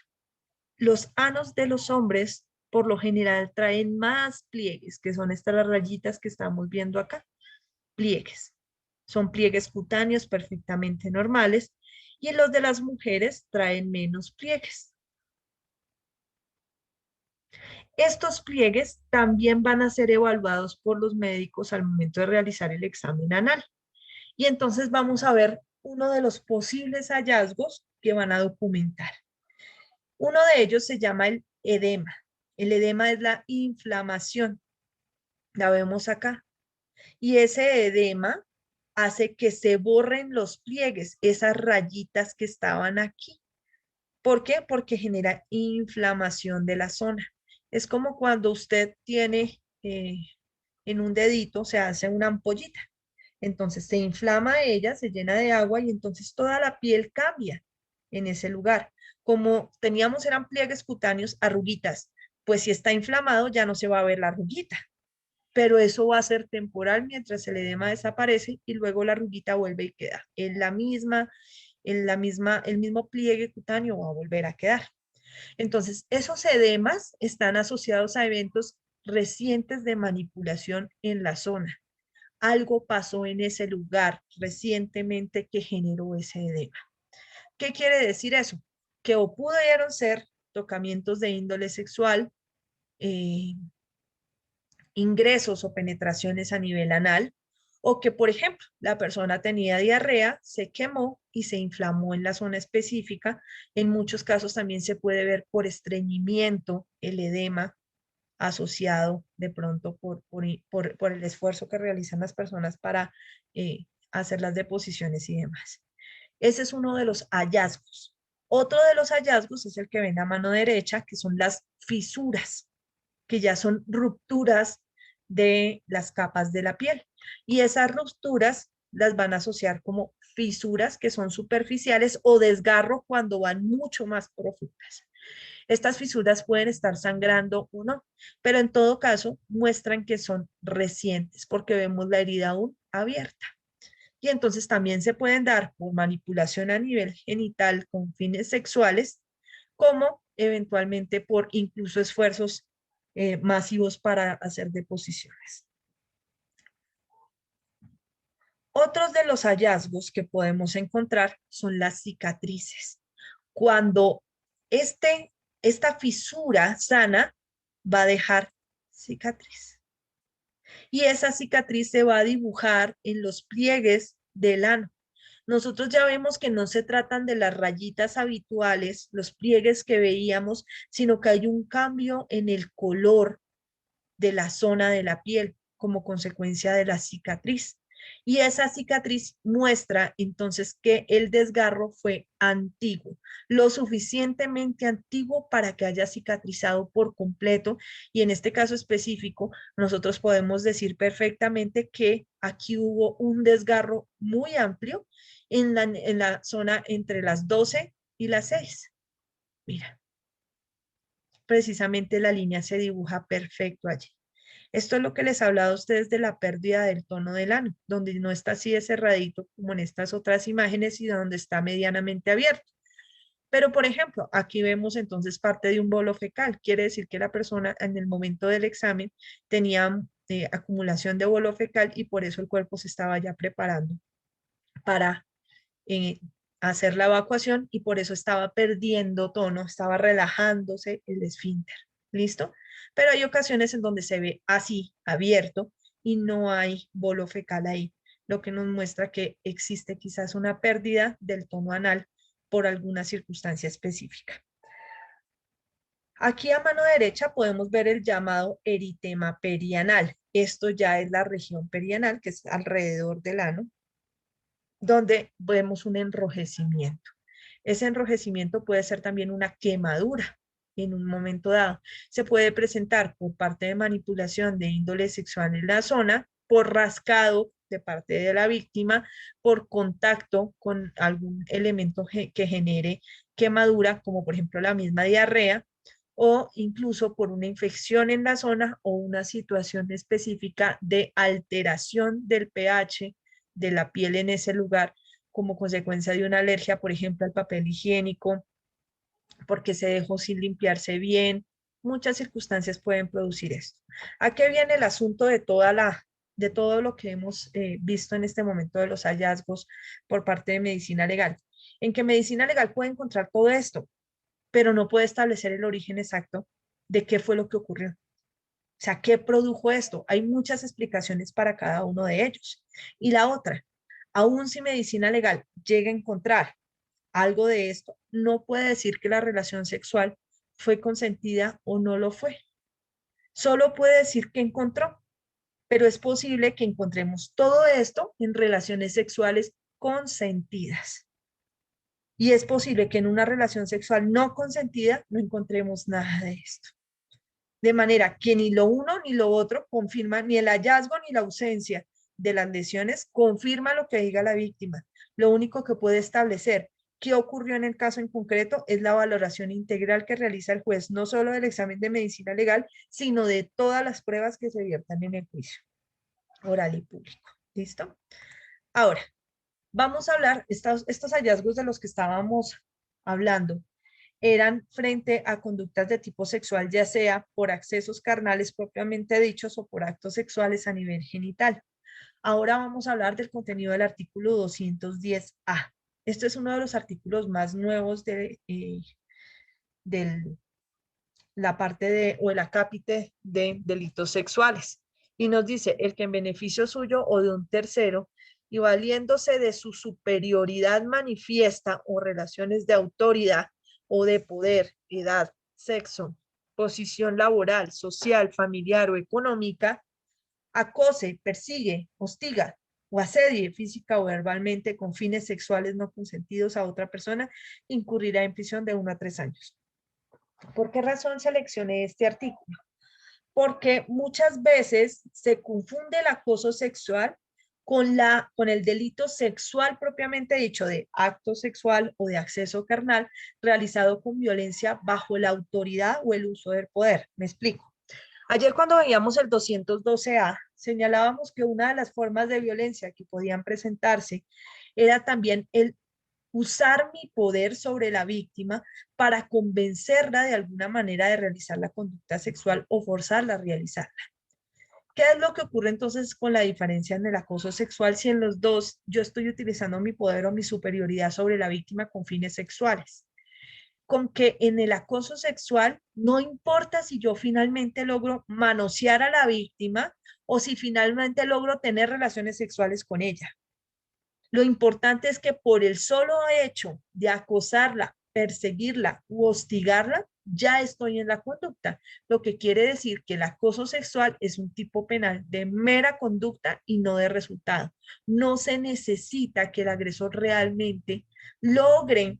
Los anos de los hombres por lo general traen más pliegues, que son estas las rayitas que estamos viendo acá. Pliegues. Son pliegues cutáneos perfectamente normales, y los de las mujeres traen menos pliegues. Estos pliegues también van a ser evaluados por los médicos al momento de realizar el examen anal. Y entonces vamos a ver uno de los posibles hallazgos que van a documentar. Uno de ellos se llama el edema. El edema es la inflamación. La vemos acá. Y ese edema hace que se borren los pliegues, esas rayitas que estaban aquí. ¿Por qué? Porque genera inflamación de la zona. Es como cuando usted tiene en un dedito, se hace una ampollita. Entonces se inflama ella, se llena de agua y entonces toda la piel cambia en ese lugar. Como teníamos eran pliegues cutáneos, arruguitas, pues si está inflamado ya no se va a ver la arruguita, pero eso va a ser temporal mientras el edema desaparece y luego la arruguita vuelve y queda el mismo pliegue cutáneo va a volver a quedar. Entonces, esos edemas están asociados a eventos recientes de manipulación en la zona. Algo pasó en ese lugar recientemente que generó ese edema. ¿Qué quiere decir eso? Que o pudieron ser tocamientos de índole sexual, eh, ingresos o penetraciones a nivel anal, o que, por ejemplo, la persona tenía diarrea, se quemó y se inflamó en la zona específica. En muchos casos también se puede ver por estreñimiento el edema asociado de pronto por el esfuerzo que realizan las personas para hacer las deposiciones y demás. Ese es uno de los hallazgos. Otro de los hallazgos es el que ven a mano derecha, que son las fisuras, que ya son rupturas de las capas de la piel. Y esas rupturas las van a asociar como fisuras que son superficiales o desgarro cuando van mucho más profundas. Estas fisuras pueden estar sangrando o no, pero en todo caso muestran que son recientes porque vemos la herida aún abierta. Y entonces también se pueden dar por manipulación a nivel genital con fines sexuales, como eventualmente por incluso esfuerzos masivos para hacer deposiciones. Otros de los hallazgos que podemos encontrar son las cicatrices. Cuando esta fisura sana va a dejar cicatriz. Y esa cicatriz se va a dibujar en los pliegues del ano. Nosotros ya vemos que no se tratan de las rayitas habituales, los pliegues que veíamos, sino que hay un cambio en el color de la zona de la piel como consecuencia de la cicatriz. Y esa cicatriz muestra entonces que el desgarro fue antiguo, lo suficientemente antiguo para que haya cicatrizado por completo. Y en este caso específico, nosotros podemos decir perfectamente que aquí hubo un desgarro muy amplio en la zona entre las 12 y las 6. Mira, precisamente la línea se dibuja perfecto allí. Esto es lo que les he hablado a ustedes de la pérdida del tono del ano, donde no está así de cerradito como en estas otras imágenes y donde está medianamente abierto. Pero, por ejemplo, aquí vemos entonces parte de un bolo fecal. Quiere decir que la persona en el momento del examen tenía acumulación de bolo fecal y por eso el cuerpo se estaba ya preparando para eh, hacer la evacuación y por eso estaba perdiendo tono, estaba relajándose el esfínter. ¿Listo? Pero hay ocasiones en donde se ve así, abierto, y no hay bolo fecal ahí, lo que nos muestra que existe quizás una pérdida del tono anal por alguna circunstancia específica. Aquí a mano derecha podemos ver el llamado eritema perianal. Esto ya es la región perianal, que es alrededor del ano, donde vemos un enrojecimiento. Ese enrojecimiento puede ser también una quemadura en un momento dado. Se puede presentar por parte de manipulación de índole sexual en la zona, por rascado de parte de la víctima, por contacto con algún elemento que genere quemadura, como por ejemplo la misma diarrea, o incluso por una infección en la zona o una situación específica de alteración del pH de la piel en ese lugar como consecuencia de una alergia, por ejemplo, al papel higiénico, porque se dejó sin limpiarse bien. Muchas circunstancias pueden producir esto. ¿A qué viene el asunto de todo lo que hemos visto en este momento de los hallazgos por parte de medicina legal? En que medicina legal puede encontrar todo esto, pero no puede establecer el origen exacto de qué fue lo que ocurrió. O sea, ¿qué produjo esto? Hay muchas explicaciones para cada uno de ellos. Y la otra, aún si medicina legal llega a encontrar algo de esto, no puede decir que la relación sexual fue consentida o no lo fue. Solo puede decir que encontró, pero es posible que encontremos todo esto en relaciones sexuales consentidas. Y es posible que en una relación sexual no consentida no encontremos nada de esto. De manera que ni lo uno ni lo otro confirma, ni el hallazgo ni la ausencia de las lesiones confirma lo que diga la víctima. Lo único que puede establecer qué ocurrió en el caso en concreto es la valoración integral que realiza el juez, no solo del examen de medicina legal, sino de todas las pruebas que se viertan en el juicio oral y público. ¿Listo? Ahora, vamos a hablar, estos hallazgos de los que estábamos hablando eran frente a conductas de tipo sexual, ya sea por accesos carnales propiamente dichos o por actos sexuales a nivel genital. Ahora vamos a hablar del contenido del artículo 210A. Este es uno de los artículos más nuevos de la parte de, o el acápite de delitos sexuales. Y nos dice, el que en beneficio suyo o de un tercero, y valiéndose de su superioridad manifiesta o relaciones de autoridad o de poder, edad, sexo, posición laboral, social, familiar o económica, acose, persigue, hostiga o asedie física o verbalmente con fines sexuales no consentidos a otra persona, incurrirá en prisión de 1 a 3 años. ¿Por qué razón seleccioné este artículo? Porque muchas veces se confunde el acoso sexual con el delito sexual propiamente dicho de acto sexual o de acceso carnal realizado con violencia bajo la autoridad o el uso del poder. Me explico. Ayer cuando veíamos el 212A, señalábamos que una de las formas de violencia que podían presentarse era también el usar mi poder sobre la víctima para convencerla de alguna manera de realizar la conducta sexual o forzarla a realizarla. ¿Qué es lo que ocurre entonces con la diferencia en el acoso sexual si en los dos yo estoy utilizando mi poder o mi superioridad sobre la víctima con fines sexuales? Con que en el acoso sexual no importa si yo finalmente logro manosear a la víctima o si finalmente logro tener relaciones sexuales con ella. Lo importante es que por el solo hecho de acosarla, perseguirla u hostigarla, ya estoy en la conducta, lo que quiere decir que el acoso sexual es un tipo penal de mera conducta y no de resultado. No se necesita que el agresor realmente logre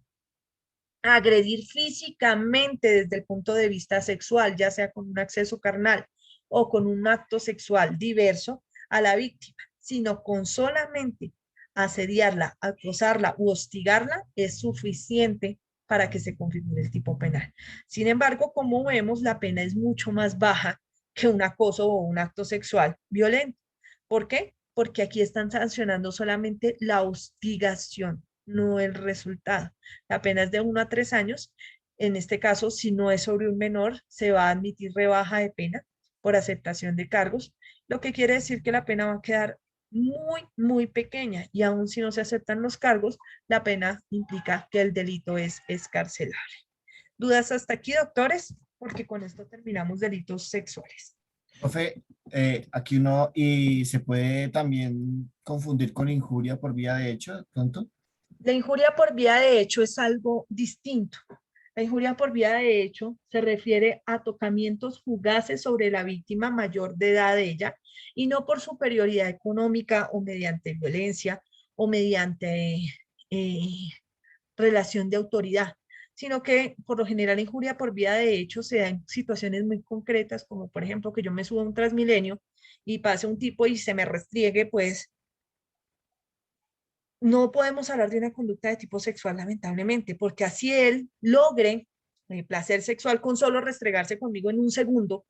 agredir físicamente desde el punto de vista sexual, ya sea con un acceso carnal o con un acto sexual diverso a la víctima, sino con solamente asediarla, acosarla u hostigarla es suficiente para que se configure el tipo penal. Sin embargo, como vemos, la pena es mucho más baja que un acoso o un acto sexual violento. ¿Por qué? Porque aquí están sancionando solamente la hostigación, no el resultado. La pena es de 1 a 3 años. En este caso, si no es sobre un menor, se va a admitir rebaja de pena por aceptación de cargos, lo que quiere decir que la pena va a quedar muy, muy pequeña y aún si no se aceptan los cargos, la pena implica que el delito es excarcelable. ¿Dudas hasta aquí, doctores? Porque con esto terminamos delitos sexuales. Profe, aquí uno, y se puede también confundir con injuria por vía de hecho, de pronto. La injuria por vía de hecho es algo distinto. La injuria por vía de hecho se refiere a tocamientos fugaces sobre la víctima mayor de edad de ella y no por superioridad económica o mediante violencia o mediante relación de autoridad, sino que por lo general injuria por vía de hecho se da en situaciones muy concretas, como por ejemplo que yo me suba a un Transmilenio y pase un tipo y se me restriegue, pues no podemos hablar de una conducta de tipo sexual, lamentablemente, porque así él logre placer sexual con solo restregarse conmigo en un segundo,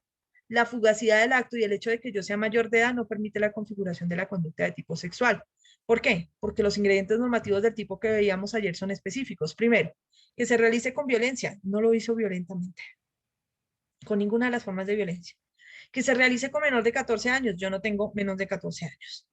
la fugacidad del acto y el hecho de que yo sea mayor de edad no permite la configuración de la conducta de tipo sexual. ¿Por qué? Porque los ingredientes normativos del tipo que veíamos ayer son específicos. Primero, que se realice con violencia. No lo hizo violentamente, con ninguna de las formas de violencia. Que se realice con menor de 14 años. Yo no tengo menos de 14 años.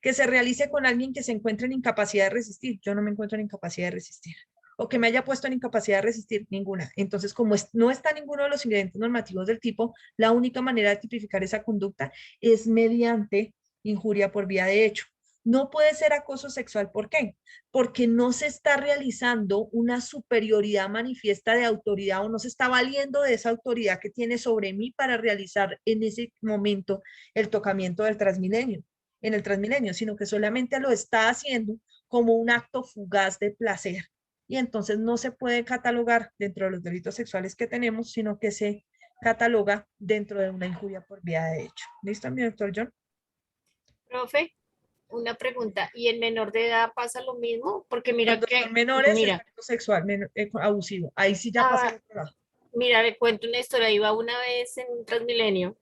Que se realice con alguien que se encuentre en incapacidad de resistir. Yo no me encuentro en incapacidad de resistir. O que me haya puesto en incapacidad de resistir, ninguna. Entonces, como no está ninguno de los ingredientes normativos del tipo, la única manera de tipificar esa conducta es mediante injuria por vía de hecho. No puede ser acoso sexual, ¿por qué? Porque no se está realizando una superioridad manifiesta de autoridad o no se está valiendo de esa autoridad que tiene sobre mí para realizar en ese momento el tocamiento del Transmilenio, en el Transmilenio, sino que solamente lo está haciendo como un acto fugaz de placer. Y entonces no se puede catalogar dentro de los delitos sexuales que tenemos, sino que se cataloga dentro de una injuria por vía de hecho. ¿Listo, mi doctor John? Profe, una pregunta. ¿Y en menor de edad pasa lo mismo? Porque mira Cuando que, son menores, es mira, acto sexual abusivo. Ahí sí ya pasa ah, el otro lado. mira, le cuento una historia. Iba una vez en un Transmilenio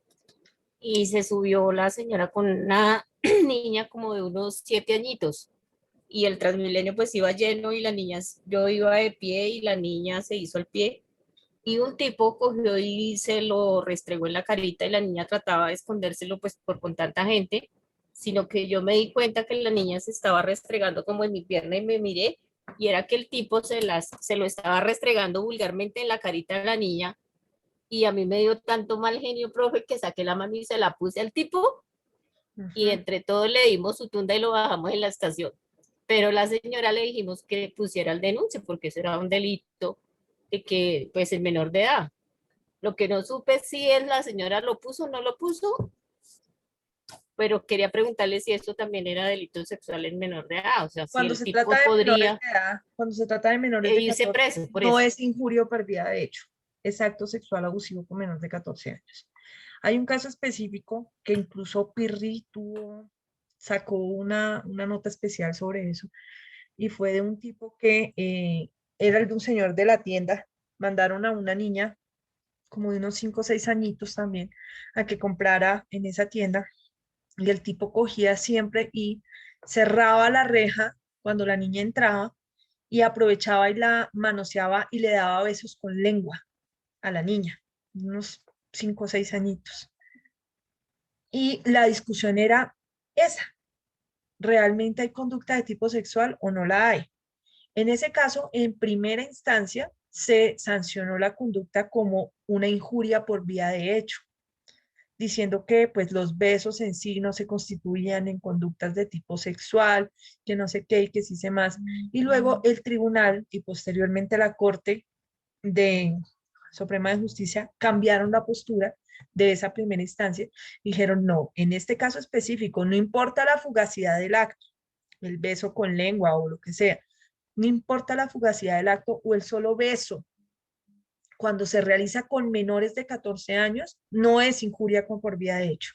y se subió la señora con una niña como de unos 7 añitos. Y el Transmilenio pues iba lleno y la niña, yo iba de pie y la niña se hizo el pie. Y un tipo cogió y se lo restregó en la carita y la niña trataba de escondérselo pues por con tanta gente, sino que yo me di cuenta que la niña se estaba restregando como en mi pierna y me miré y era que el tipo se lo estaba restregando vulgarmente en la carita de la niña y a mí me dio tanto mal genio, profe, que saqué la mano y se la puse al tipo y Ujú. entre todos le dimos su tunda y lo bajamos en la estación. Pero la señora le dijimos que pusiera el denuncio porque eso era un delito de que pues el menor de edad. Lo que no supe si es la señora lo puso o no lo puso, pero quería preguntarle si esto también era delito sexual en menor de edad, o sea, si Cuando el se trata tipo de menores podría de edad, cuando se trata de menores de irse 14, preso por no eso. es injuria por vía de hecho, es acto sexual abusivo con menor de 14 años. Hay un caso específico que incluso Pirri sacó una nota especial sobre eso, y fue de un tipo que era el de un señor de la tienda. Mandaron a una niña como de unos 5 o 6 añitos también a que comprara en esa tienda, y el tipo cogía siempre y cerraba la reja cuando la niña entraba y aprovechaba y la manoseaba y le daba besos con lengua a la niña, unos 5 o 6 añitos. Y la discusión era esa: ¿realmente hay conducta de tipo sexual o no la hay? En ese caso, en primera instancia, se sancionó la conducta como una injuria por vía de hecho, diciendo que pues los besos en sí no se constituían en conductas de tipo sexual, que no sé qué y que sí sé más. Y luego el tribunal y posteriormente la Corte de Suprema de Justicia cambiaron la postura de esa primera instancia. Dijeron, no, en este caso específico, no importa la fugacidad del acto, el beso con lengua o lo que sea, no importa la fugacidad del acto o el solo beso, cuando se realiza con menores de 14 años, no es injuria por vía de hecho.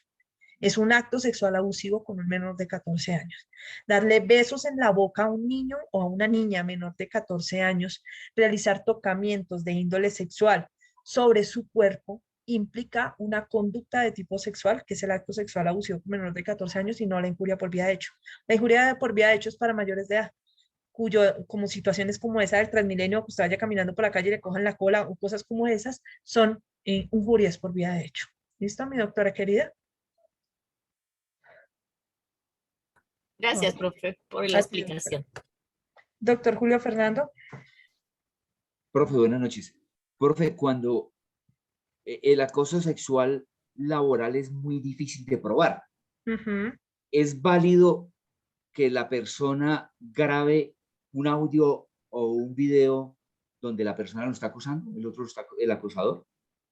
Es un acto sexual abusivo con un menor de 14 años. Darle besos en la boca a un niño o a una niña menor de 14 años, realizar tocamientos de índole sexual sobre su cuerpo, implica una conducta de tipo sexual, que es el acto sexual abusivo con menor de 14 años, y no la injuria por vía de hecho. La injuria por vía de hecho es para mayores de edad, cuyo, como situaciones como esa del Transmilenio, que usted vaya caminando por la calle y le cojan la cola o cosas como esas, son injurias por vía de hecho. ¿Listo, mi doctora querida? Gracias, Ok, profe, por la así, doctora. explicación. Doctor Julio Fernando. Profe, buenas noches. Profe, cuando el acoso sexual laboral es muy difícil de probar, Ujú. ¿es válido que la persona grabe un audio o un video donde la persona lo está acusando, el otro está, el acusador?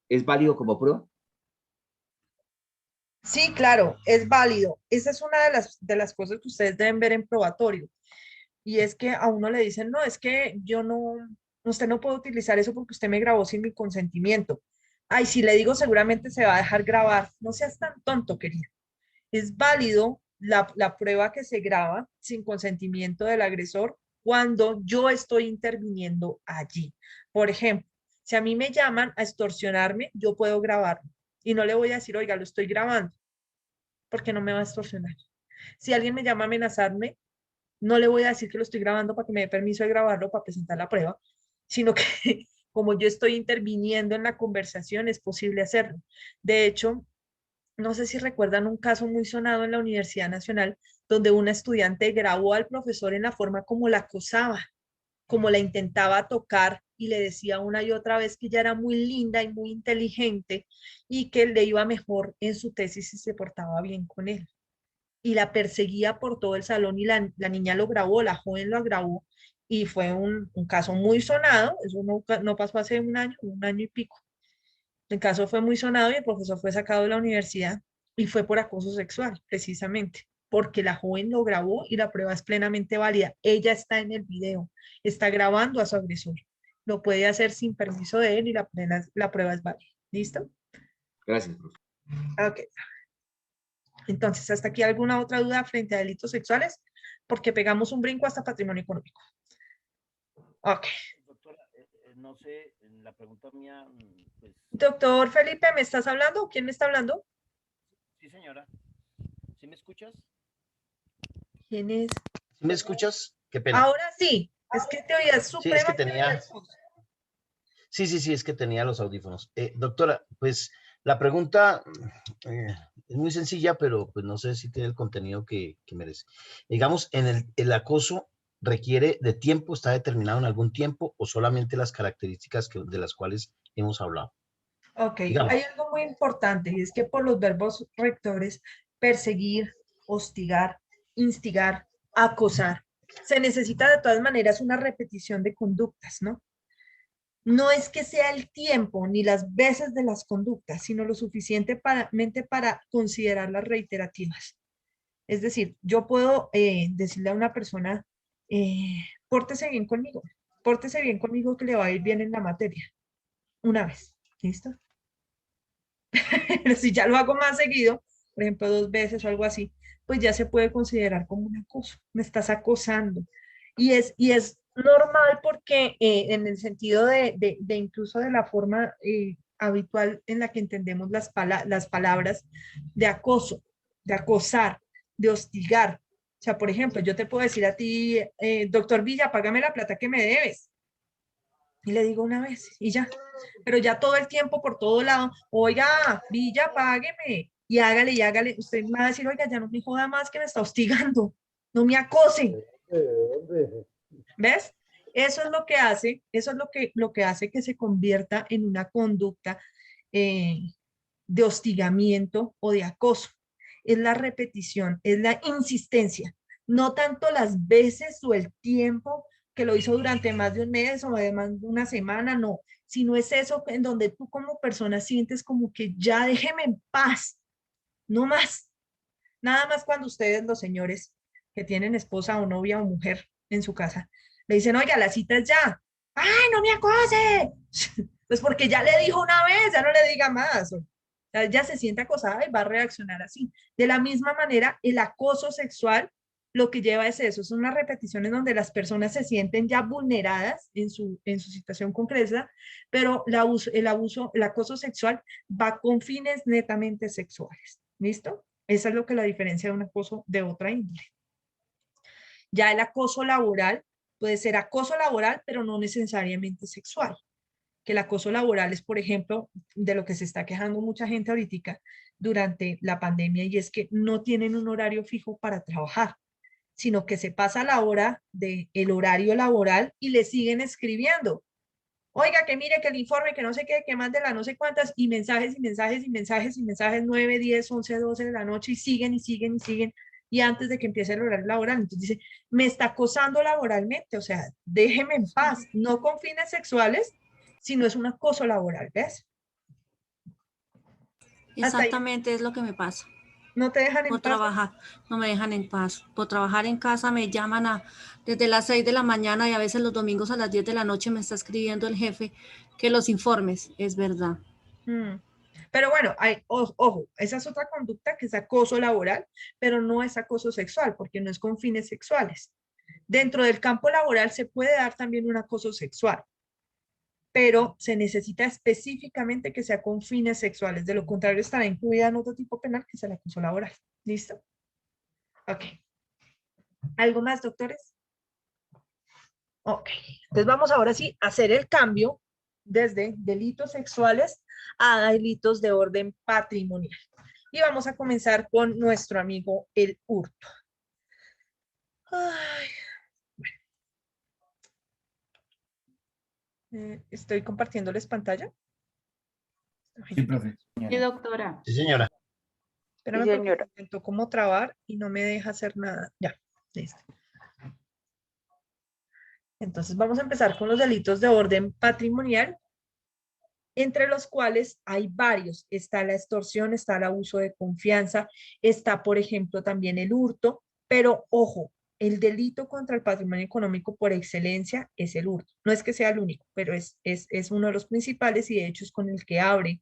¿Es válido como prueba? Sí, claro, es válido. Esa es una de las cosas que ustedes deben ver en probatorio. Y es que a uno le dicen, no, es que yo no, usted no puede utilizar eso porque usted me grabó sin mi consentimiento. Ay, si le digo, seguramente se va a dejar grabar. No seas tan tonto, querido. Es válido la prueba que se graba sin consentimiento del agresor cuando yo estoy interviniendo allí. Por ejemplo, si a mí me llaman a extorsionarme, yo puedo grabarlo y no le voy a decir, oiga, lo estoy grabando, porque no me va a extorsionar. Si alguien me llama a amenazarme, no le voy a decir que lo estoy grabando para que me dé permiso de grabarlo para presentar la prueba, sino que como yo estoy interviniendo en la conversación, es posible hacerlo. De hecho, no sé si recuerdan un caso muy sonado en la Universidad Nacional, donde una estudiante grabó al profesor en la forma como la acosaba, como la intentaba tocar y le decía una y otra vez que ella era muy linda y muy inteligente y que le iba mejor en su tesis si se portaba bien con él. Y la perseguía por todo el salón y la niña lo grabó, la joven lo grabó, y fue un caso muy sonado. Eso no pasó hace un año y pico. El caso fue muy sonado y el profesor fue sacado de la universidad y fue por acoso sexual, precisamente, porque la joven lo grabó y la prueba es plenamente válida. Ella está en el video, está grabando a su agresor. Lo puede hacer sin permiso de él y la prueba es válida. ¿Listo? Gracias, profe. Ok. Entonces, ¿hasta aquí alguna otra duda frente a delitos sexuales? Porque pegamos un brinco hasta patrimonio económico. Ok. Doctora, no sé, en la pregunta mía, pues, Doctor Felipe, ¿me estás hablando? ¿Quién me está hablando? sí, señora. ¿Sí me escuchas? ¿Quién es? ¿Sí me escuchas? Qué pena. Ahora sí, es que te oías Sí, es que supremamente tenía, lejos. sí, es que tenía los audífonos. Doctora, pues la pregunta es muy sencilla, pero pues no sé si tiene el contenido que merece. Digamos, el acoso requiere de tiempo, está determinado en algún tiempo o solamente las características de las cuales hemos hablado. Ok, Digamos, hay algo muy importante y es que por los verbos rectores, perseguir, hostigar, instigar, acosar, se necesita de todas maneras una repetición de conductas, ¿no? No es que sea el tiempo ni las veces de las conductas, sino lo suficientemente para considerarlas reiterativas. Es decir, yo puedo decirle a una persona, pórtese bien conmigo que le va a ir bien en la materia, una vez, ¿listo? Pero si ya lo hago más seguido, por ejemplo, 2 veces o algo así, pues ya se puede considerar como un acoso. Me estás acosando. Y es normal porque en el sentido de incluso de la forma habitual en la que entendemos las palabras de acoso, de acosar, de hostigar. O sea, por ejemplo, yo te puedo decir a ti, doctor Villa, págame la plata que me debes. Y le digo una vez y ya. Pero ya todo el tiempo por todo lado, oiga, Villa, págueme. Y hágale. Usted me va a decir, oiga, ya no me joda más que me está hostigando. No me acose. ¿De dónde? ¿Ves? Eso es lo que hace, eso es lo que hace que se convierta en una conducta eh, de hostigamiento o de acoso. Es la repetición, es la insistencia, no tanto las veces o el tiempo que lo hizo durante más de un mes o además de una semana, no, sino es eso en donde tú como persona sientes como que ya déjeme en paz, no más. Nada más cuando ustedes, los señores que tienen esposa o novia o mujer en su casa, le dicen, oiga, la cita es ya. ¡Ay, no me acose! Pues porque ya le dijo una vez, ya no le diga más. O sea, ella se siente acosada y va a reaccionar así. De la misma manera, el acoso sexual lo que lleva es eso, son unas repeticiones donde las personas se sienten ya vulneradas en su situación concreta, pero el acoso sexual va con fines netamente sexuales. ¿Listo? Esa es lo que la diferencia de un acoso de otra índole. Ya el acoso laboral puede ser acoso laboral, pero no necesariamente sexual. Que el acoso laboral es, por ejemplo, de lo que se está quejando mucha gente ahorita durante la pandemia, y es que no tienen un horario fijo para trabajar, sino que se pasa la hora del horario laboral y le siguen escribiendo. Oiga, que mire, que el informe, que no sé qué, que más de la no sé cuántas, y mensajes, y mensajes, y mensajes, y mensajes, 9, 10, 11, 12 de la noche, y siguen, y siguen, y siguen, y antes de que empiece el horario laboral. Entonces dice, me está acosando laboralmente, o sea, déjeme en paz, no con fines sexuales, sino es un acoso laboral, ¿ves? Hasta ahí, Exactamente es lo que me pasa. no te dejan en Por paz. trabajar, no me dejan en paz. Por trabajar en casa me llaman desde las 6 de la mañana y a veces los domingos a las 10 de la noche me está escribiendo el jefe que los informes, es verdad. Pero bueno, ojo, esa es otra conducta que es acoso laboral, pero no es acoso sexual, porque no es con fines sexuales. Dentro del campo laboral se puede dar también un acoso sexual, pero se necesita específicamente que sea con fines sexuales. De lo contrario, estará incluida en otro tipo penal que es el acoso laboral. ¿Listo? Ok. ¿Algo más, doctores? Ok. Entonces vamos ahora sí a hacer el cambio desde delitos sexuales a delitos de orden patrimonial. Y vamos a comenzar con nuestro amigo el hurto. Ay, estoy compartiéndoles pantalla. Sí, profe. Sí, doctora. sí, señora. Espérame porque intento como trabar y no me deja hacer nada. Ya, listo. Entonces vamos a empezar con los delitos de orden patrimonial, entre los cuales hay varios. Está la extorsión, está el abuso de confianza, está, por ejemplo, también el hurto, pero ojo, el delito contra el patrimonio económico por excelencia es el hurto. No es que sea el único, pero es uno de los principales y de hecho es con el que abre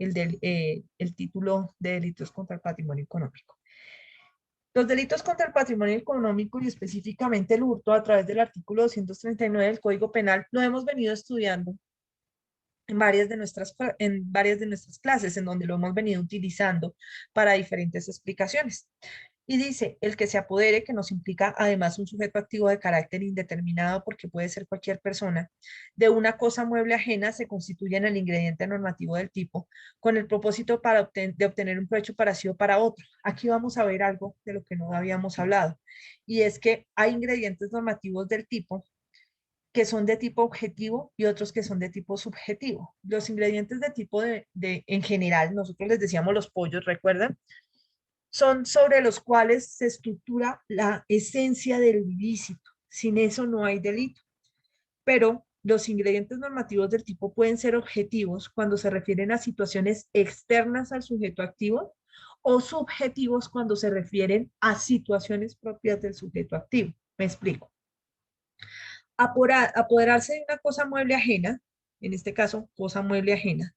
el título de delitos contra el patrimonio económico. Los delitos contra el patrimonio económico y específicamente el hurto a través del artículo 239 del Código Penal lo hemos venido estudiando en varias de nuestras clases, en donde lo hemos venido utilizando para diferentes explicaciones. Y dice, el que se apodere, que nos implica además un sujeto activo de carácter indeterminado, porque puede ser cualquier persona, de una cosa mueble ajena, se constituye en el ingrediente normativo del tipo, con el propósito de obtener un provecho para sí o para otro. Aquí vamos a ver algo de lo que no habíamos hablado, y es que hay ingredientes normativos del tipo que son de tipo objetivo y otros que son de tipo subjetivo. Los ingredientes de tipo en general, nosotros les decíamos los pollos, ¿recuerdan? Son sobre los cuales se estructura la esencia del ilícito. Sin eso no hay delito. Pero los ingredientes normativos del tipo pueden ser objetivos cuando se refieren a situaciones externas al sujeto activo o subjetivos cuando se refieren a situaciones propias del sujeto activo. Me explico. Apoderarse de una cosa mueble ajena, en este caso, cosa mueble ajena,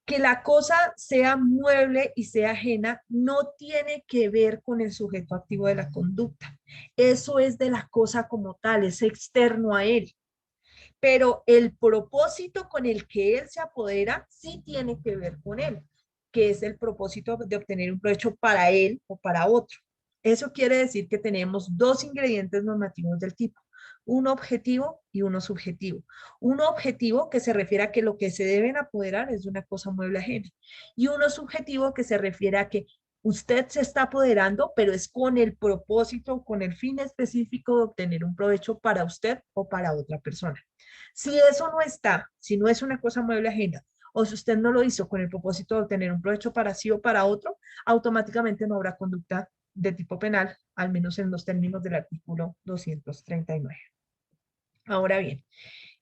que la cosa sea mueble y sea ajena no tiene que ver con el sujeto activo de la conducta. Eso es de la cosa como tal, es externo a él. Pero el propósito con el que él se apodera sí tiene que ver con él, que es el propósito de obtener un provecho para él o para otro. Eso quiere decir que tenemos dos ingredientes normativos del tipo, uno objetivo y uno subjetivo. Uno objetivo que se refiere a que lo que se deben apoderar es de una cosa mueble ajena, y uno subjetivo que se refiere a que usted se está apoderando, pero es con el propósito, con el fin específico de obtener un provecho para usted o para otra persona. Si eso no está, si no es una cosa mueble ajena, o si usted no lo hizo con el propósito de obtener un provecho para sí o para otro, automáticamente no habrá conducta de tipo penal, al menos en los términos del artículo 239. Ahora bien,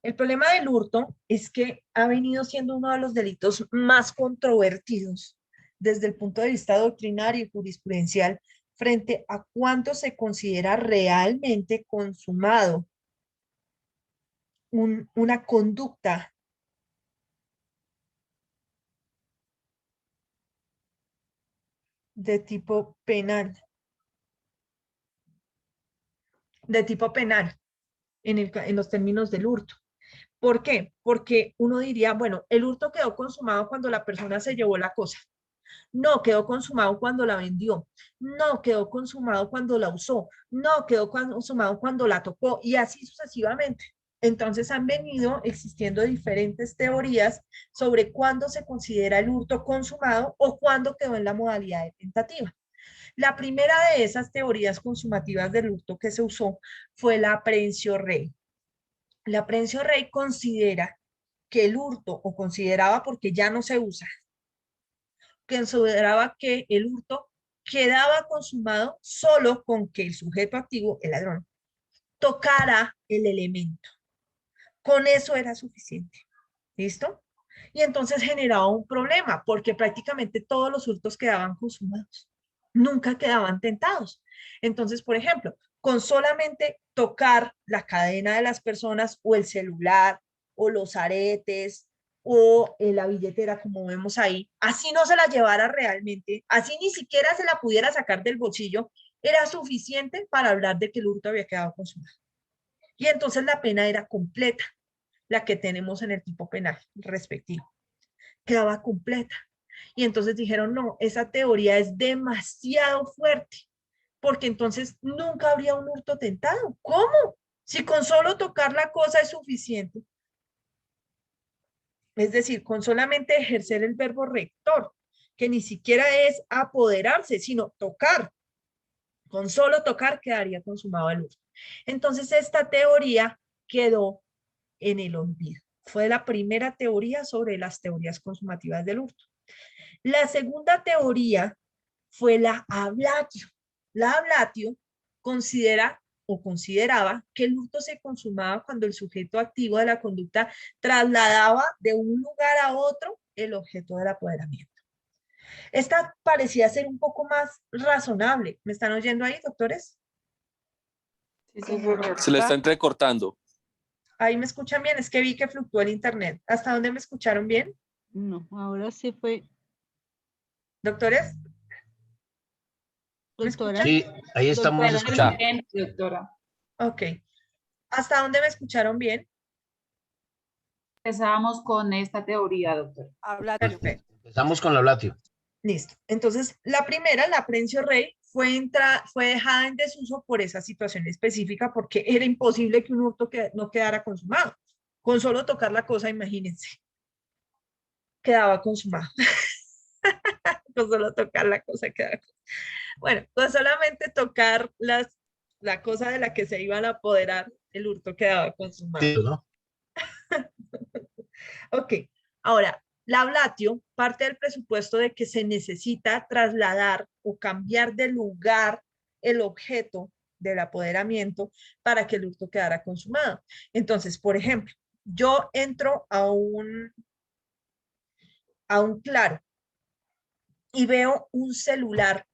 el problema del hurto es que ha venido siendo uno de los delitos más controvertidos desde el punto de vista doctrinario y jurisprudencial frente a cuánto se considera realmente consumado una conducta de tipo penal. En los términos del hurto. ¿Por qué? Porque uno diría, bueno, el hurto quedó consumado cuando la persona se llevó la cosa. No, quedó consumado cuando la vendió. No, quedó consumado cuando la usó. No, quedó consumado cuando la tocó, y así sucesivamente. Entonces han venido existiendo diferentes teorías sobre cuándo se considera el hurto consumado o cuándo quedó en la modalidad de tentativa. La primera de esas teorías consumativas del hurto que se usó fue la aprehensión rei. La aprehensión rei considera que el hurto, o consideraba porque ya no se usa, consideraba que el hurto quedaba consumado solo con que el sujeto activo, el ladrón, tocara el elemento. Con eso era suficiente. ¿Listo? Y entonces generaba un problema, porque prácticamente todos los hurtos quedaban consumados. Nunca quedaban tentados. Entonces, por ejemplo, con solamente tocar la cadena de las personas o el celular o los aretes o la billetera, como vemos ahí, así no se la llevara realmente, así ni siquiera se la pudiera sacar del bolsillo, era suficiente para hablar de que el hurto había quedado consumado. Y entonces la pena era completa, la que tenemos en el tipo penal respectivo. Quedaba completa. Y entonces dijeron, no, esa teoría es demasiado fuerte, porque entonces nunca habría un hurto tentado. ¿Cómo? Si con solo tocar la cosa es suficiente. Es decir, con solamente ejercer el verbo rector, que ni siquiera es apoderarse, sino tocar. Con solo tocar quedaría consumado el hurto. Entonces esta teoría quedó en el olvido. Fue la primera teoría sobre las teorías consumativas del hurto. La segunda teoría fue la ablatio. La ablatio considera o consideraba que el hurto se consumaba cuando el sujeto activo de la conducta trasladaba de un lugar a otro el objeto del apoderamiento. Esta parecía ser un poco más razonable. ¿Me están oyendo ahí, doctores? Se le está entrecortando. Ahí me escuchan bien, es que vi que fluctuó el internet. ¿Hasta dónde me escucharon bien? No, ahora sí fue, ¿Doctores? ¿Me doctora. Sí, ahí estamos Doctora, escuchando. Doctora. Ok. ¿Hasta dónde me escucharon bien? Empezábamos con esta teoría, doctora. Perfecto. Empezamos con la Blatio. Listo. Entonces, la primera, la Aprencio Rey, fue dejada en desuso por esa situación específica porque era imposible que un hurto no quedara consumado. Con solo tocar la cosa, imagínense, quedaba consumado. Con solo tocar la cosa quedaba. Bueno, con solamente tocar la cosa de la que se iban a apoderar, el hurto quedaba consumado. Sí, ¿no? Ok, ahora, la Blatio parte del presupuesto de que se necesita trasladar o cambiar de lugar el objeto del apoderamiento para que el hurto quedara consumado. Entonces, por ejemplo, yo entro a un Claro y veo un celular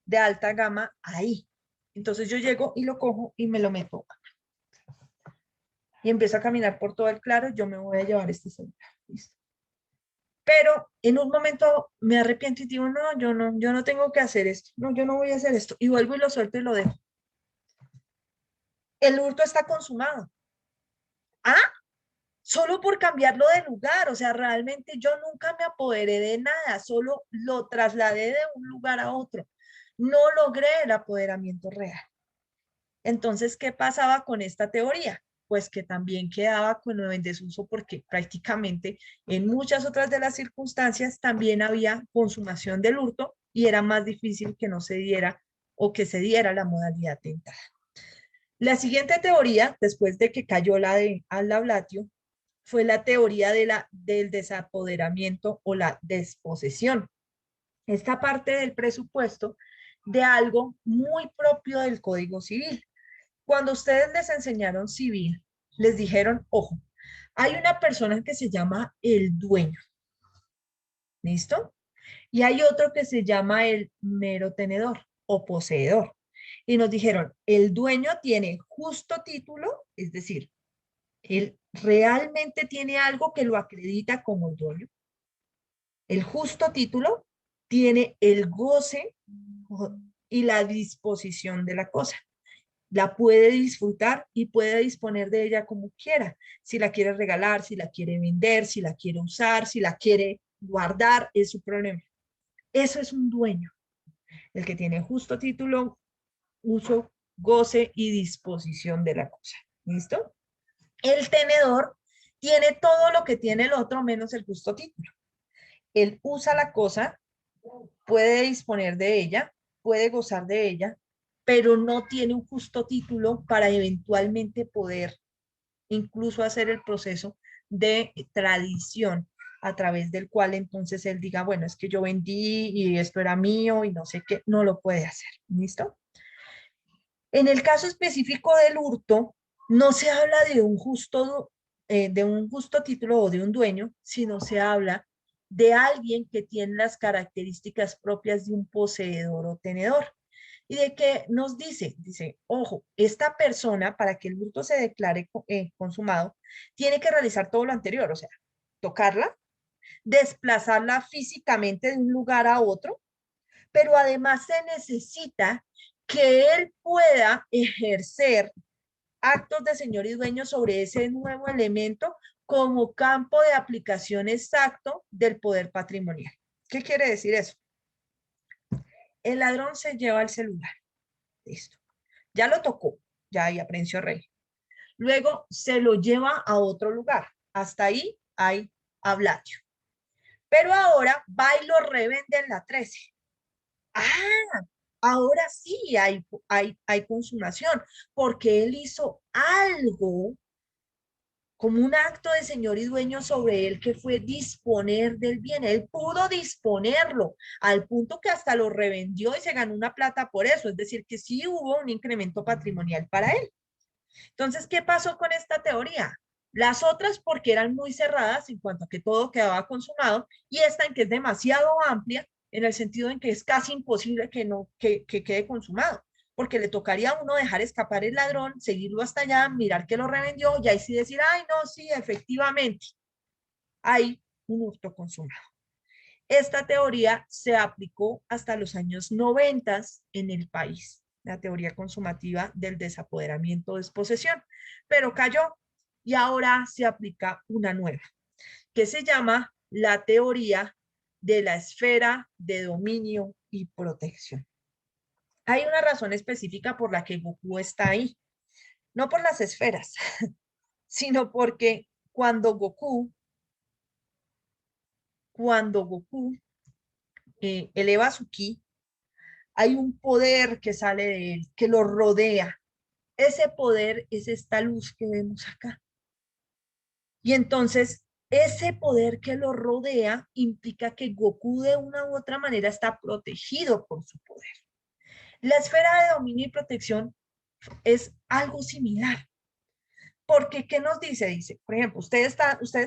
de alta gama ahí. Entonces yo llego y lo cojo y me lo meto. Y empiezo a caminar por todo el Claro, yo me voy a llevar este celular. Listo. Pero en un momento me arrepiento y digo, no, yo no tengo que hacer esto. No, yo no voy a hacer esto. Y vuelvo y lo suelto y lo dejo. El hurto está consumado. Ah, solo por cambiarlo de lugar. O sea, realmente yo nunca me apoderé de nada, solo lo trasladé de un lugar a otro. No logré el apoderamiento real. Entonces, ¿qué pasaba con esta teoría? Pues que también quedaba en desuso porque prácticamente en muchas otras de las circunstancias también había consumación del hurto y era más difícil que no se diera o que se diera la modalidad tentada. La siguiente teoría, después de que cayó la de Alda Blatio, fue la teoría del desapoderamiento o la desposesión. Esta parte del presupuesto de algo muy propio del Código Civil. Cuando ustedes les enseñaron civil, les dijeron, ojo, hay una persona que se llama el dueño, ¿listo? Y hay otro que se llama el mero tenedor o poseedor. Y nos dijeron, el dueño tiene justo título, es decir, él realmente tiene algo que lo acredita como el dueño. El justo título tiene el goce y la disposición de la cosa. La puede disfrutar y puede disponer de ella como quiera. Si la quiere regalar, si la quiere vender, si la quiere usar, si la quiere guardar, es su problema. Eso es un dueño, el que tiene justo título, uso, goce y disposición de la cosa. ¿Listo? El tenedor tiene todo lo que tiene el otro menos el justo título. Él usa la cosa, puede disponer de ella, puede gozar de ella, pero no tiene un justo título para eventualmente poder incluso hacer el proceso de tradición a través del cual entonces él diga, bueno, es que yo vendí y esto era mío y no sé qué, no lo puede hacer. ¿Listo? En el caso específico del hurto, no se habla de un justo título o de un dueño, sino se habla de alguien que tiene las características propias de un poseedor o tenedor. ¿Y de qué nos dice? Dice, ojo, esta persona para que el hurto se declare consumado, tiene que realizar todo lo anterior, o sea, tocarla, desplazarla físicamente de un lugar a otro, pero además se necesita que él pueda ejercer actos de señor y dueño sobre ese nuevo elemento como campo de aplicación exacto del poder patrimonial. ¿Qué quiere decir eso? El ladrón se lleva el celular. Listo. Ya lo tocó, ya hay aprehensión rey. Luego se lo lleva a otro lugar. Hasta ahí hay ablatio. Pero ahora va y lo revende en la 13. Ah, ahora sí hay consumación, porque él hizo algo como un acto de señor y dueño sobre él que fue disponer del bien. Él pudo disponerlo al punto que hasta lo revendió y se ganó una plata por eso. Es decir, que sí hubo un incremento patrimonial para él. Entonces, ¿qué pasó con esta teoría? Las otras porque eran muy cerradas en cuanto a que todo quedaba consumado y esta en que es demasiado amplia en el sentido en que es casi imposible que quede consumado, porque le tocaría a uno dejar escapar el ladrón, seguirlo hasta allá, mirar que lo revendió y ahí sí decir, ay, no, sí, efectivamente, hay un hurto consumado. Esta teoría se aplicó hasta los años 90 en el país, la teoría consumativa del desapoderamiento o desposesión, pero cayó y ahora se aplica una nueva, que se llama la teoría de la esfera de dominio y protección. Hay una razón específica por la que Goku está ahí, no por las esferas, sino porque cuando Goku eleva su ki, hay un poder que sale de él, que lo rodea. Ese poder es esta luz que vemos acá. Y entonces, ese poder que lo rodea implica que Goku de una u otra manera está protegido por su poder. La esfera de dominio y protección es algo similar. Porque, ¿qué nos dice? Dice, por ejemplo, ustedes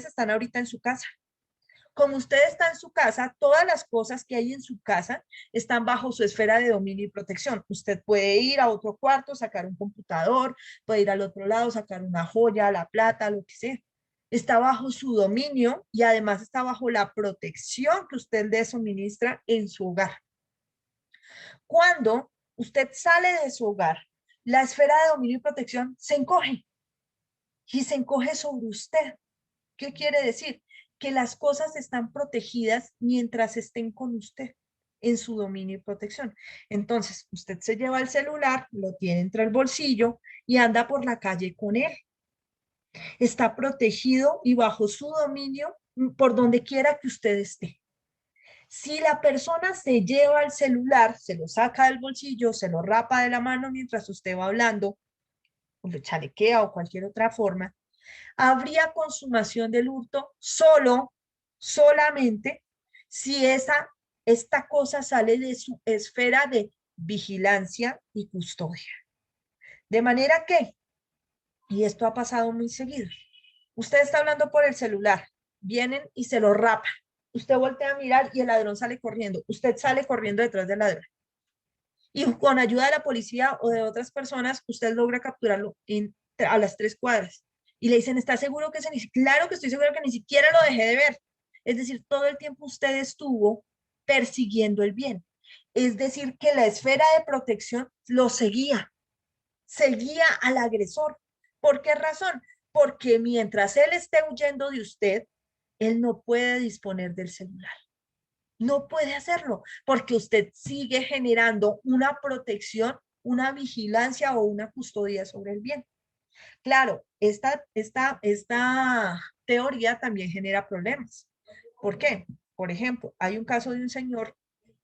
están ahorita en su casa. Como usted está en su casa, todas las cosas que hay en su casa están bajo su esfera de dominio y protección. Usted puede ir a otro cuarto, sacar un computador, puede ir al otro lado, sacar una joya, la plata, lo que sea. Está bajo su dominio y además está bajo la protección que usted le suministra en su hogar. Cuando usted sale de su hogar, la esfera de dominio y protección se encoge y se encoge sobre usted. ¿Qué quiere decir? Que las cosas están protegidas mientras estén con usted en su dominio y protección. Entonces, usted se lleva el celular, lo tiene entre el bolsillo y anda por la calle con él. Está protegido y bajo su dominio por donde quiera que usted esté. Si la persona se lleva el celular, se lo saca del bolsillo, se lo rapa de la mano mientras usted va hablando, o lo chalequea o cualquier otra forma, habría consumación del hurto solamente si esta cosa sale de su esfera de vigilancia y custodia. De manera que, y esto ha pasado muy seguido, usted está hablando por el celular, vienen y se lo rapan. Usted voltea a mirar y el ladrón sale corriendo. Usted sale corriendo detrás del ladrón. Y con ayuda de la policía o de otras personas, usted logra capturarlo a las 3 cuadras. Y le dicen, ¿está seguro que Claro que estoy seguro que ni siquiera lo dejé de ver. Es decir, todo el tiempo usted estuvo persiguiendo el bien. Es decir, que la esfera de protección lo seguía al agresor. ¿Por qué razón? Porque mientras él esté huyendo de usted, él no puede disponer del celular. No puede hacerlo porque usted sigue generando una protección, una vigilancia o una custodia sobre el bien. Claro, esta teoría también genera problemas. ¿Por qué? Por ejemplo, hay un caso de un señor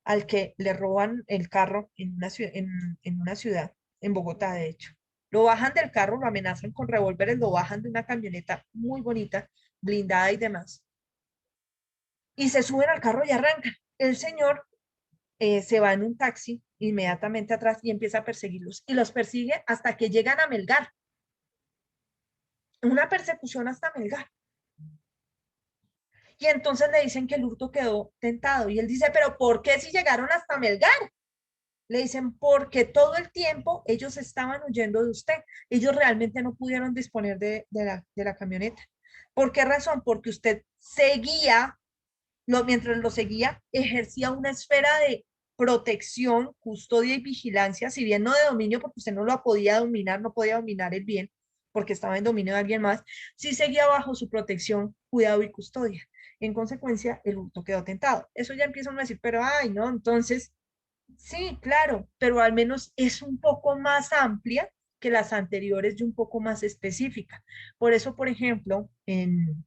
al que le roban el carro en una ciudad, en Bogotá, de hecho. Lo bajan del carro, lo amenazan con revólveres, lo bajan de una camioneta muy bonita, blindada y demás. Y se suben al carro y arrancan. El señor se va en un taxi inmediatamente atrás y empieza a perseguirlos. Y los persigue hasta que llegan a Melgar. Una persecución hasta Melgar. Y entonces le dicen que el hurto quedó tentado. Y él dice, ¿pero por qué si llegaron hasta Melgar? Le dicen, porque todo el tiempo ellos estaban huyendo de usted. Ellos realmente no pudieron disponer de la camioneta. ¿Por qué razón? Porque usted seguía, mientras lo seguía, ejercía una esfera de protección, custodia y vigilancia, si bien no de dominio, porque usted no lo podía dominar, no podía dominar el bien, porque estaba en dominio de alguien más, sí seguía bajo su protección, cuidado y custodia. En consecuencia, el hurto quedó tentado. Eso ya empieza uno a decir, pero ay, no, entonces, sí, claro, pero al menos es un poco más amplia que las anteriores y un poco más específica. Por eso, por ejemplo, en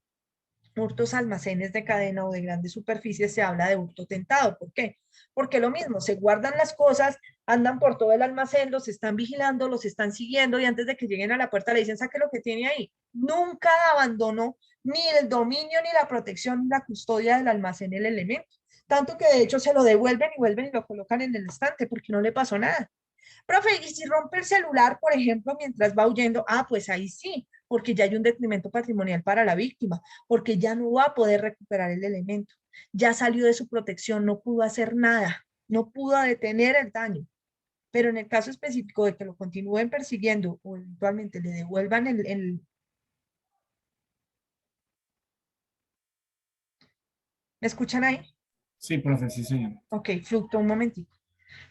hurtos a almacenes de cadena o de grandes superficies se habla de hurto tentado. ¿Por qué? Porque lo mismo, se guardan las cosas, andan por todo el almacén, los están vigilando, los están siguiendo y antes de que lleguen a la puerta le dicen, saque lo que tiene ahí. Nunca abandonó ni el dominio, ni la protección, ni la custodia del almacén el elemento. Tanto que de hecho se lo devuelven y vuelven y lo colocan en el estante porque no le pasó nada. Profe, y si rompe el celular, por ejemplo, mientras va huyendo, pues ahí sí, porque ya hay un detrimento patrimonial para la víctima, porque ya no va a poder recuperar el elemento, ya salió de su protección, no pudo hacer nada, no pudo detener el daño. Pero en el caso específico de que lo continúen persiguiendo o eventualmente le devuelvan ¿Me escuchan ahí? Sí, profe, sí, señor. Ok, fluctúa un momentito.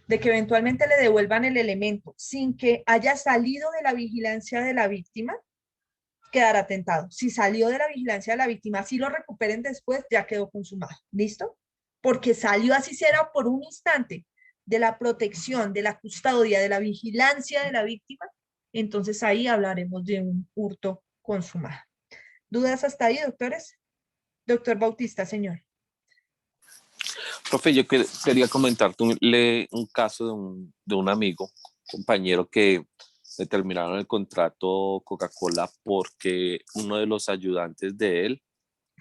De que eventualmente le devuelvan el elemento sin que haya salido de la vigilancia de la víctima, quedará atentado. Si salió de la vigilancia de la víctima, si lo recuperen después, ya quedó consumado. ¿Listo? Porque salió así será por un instante de la protección, de la custodia, de la vigilancia de la víctima, entonces ahí hablaremos de un hurto consumado. ¿Dudas hasta ahí, doctores? Doctor Bautista, señor. Profe, yo quería comentarle un caso de un amigo, compañero que le terminaron el contrato Coca-Cola porque uno de los ayudantes de él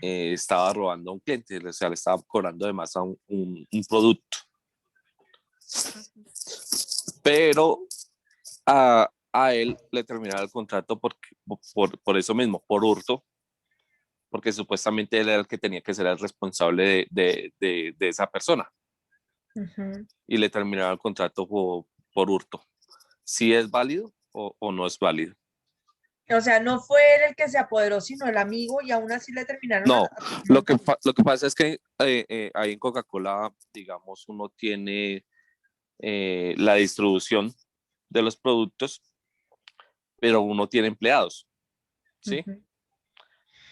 estaba robando a un cliente, o sea, le estaba cobrando de más a un producto. Pero a él le terminaron el contrato por eso mismo, por hurto, porque supuestamente él era el que tenía que ser el responsable de esa persona. Y le terminaron el contrato por hurto. ¿Sí es válido o no es válido? O sea, no fue él el que se apoderó, sino el amigo y aún así le terminaron. No, lo que pasa es que ahí en Coca-Cola, digamos, uno tiene la distribución de los productos, pero uno tiene empleados, ¿sí?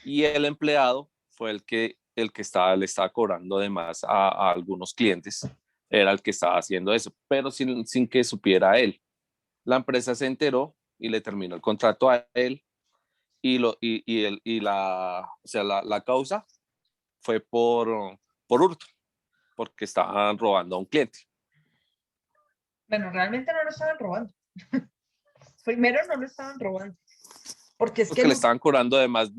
Y el empleado fue el que le estaba cobrando de más a algunos clientes, era el que estaba haciendo eso, pero sin que supiera él. La empresa se enteró y le terminó el contrato a él o sea, la causa fue por hurto, porque estaban robando a un cliente. Bueno, realmente no lo estaban robando. Primero no lo estaban robando. Porque es Porque le estaban cobrando de más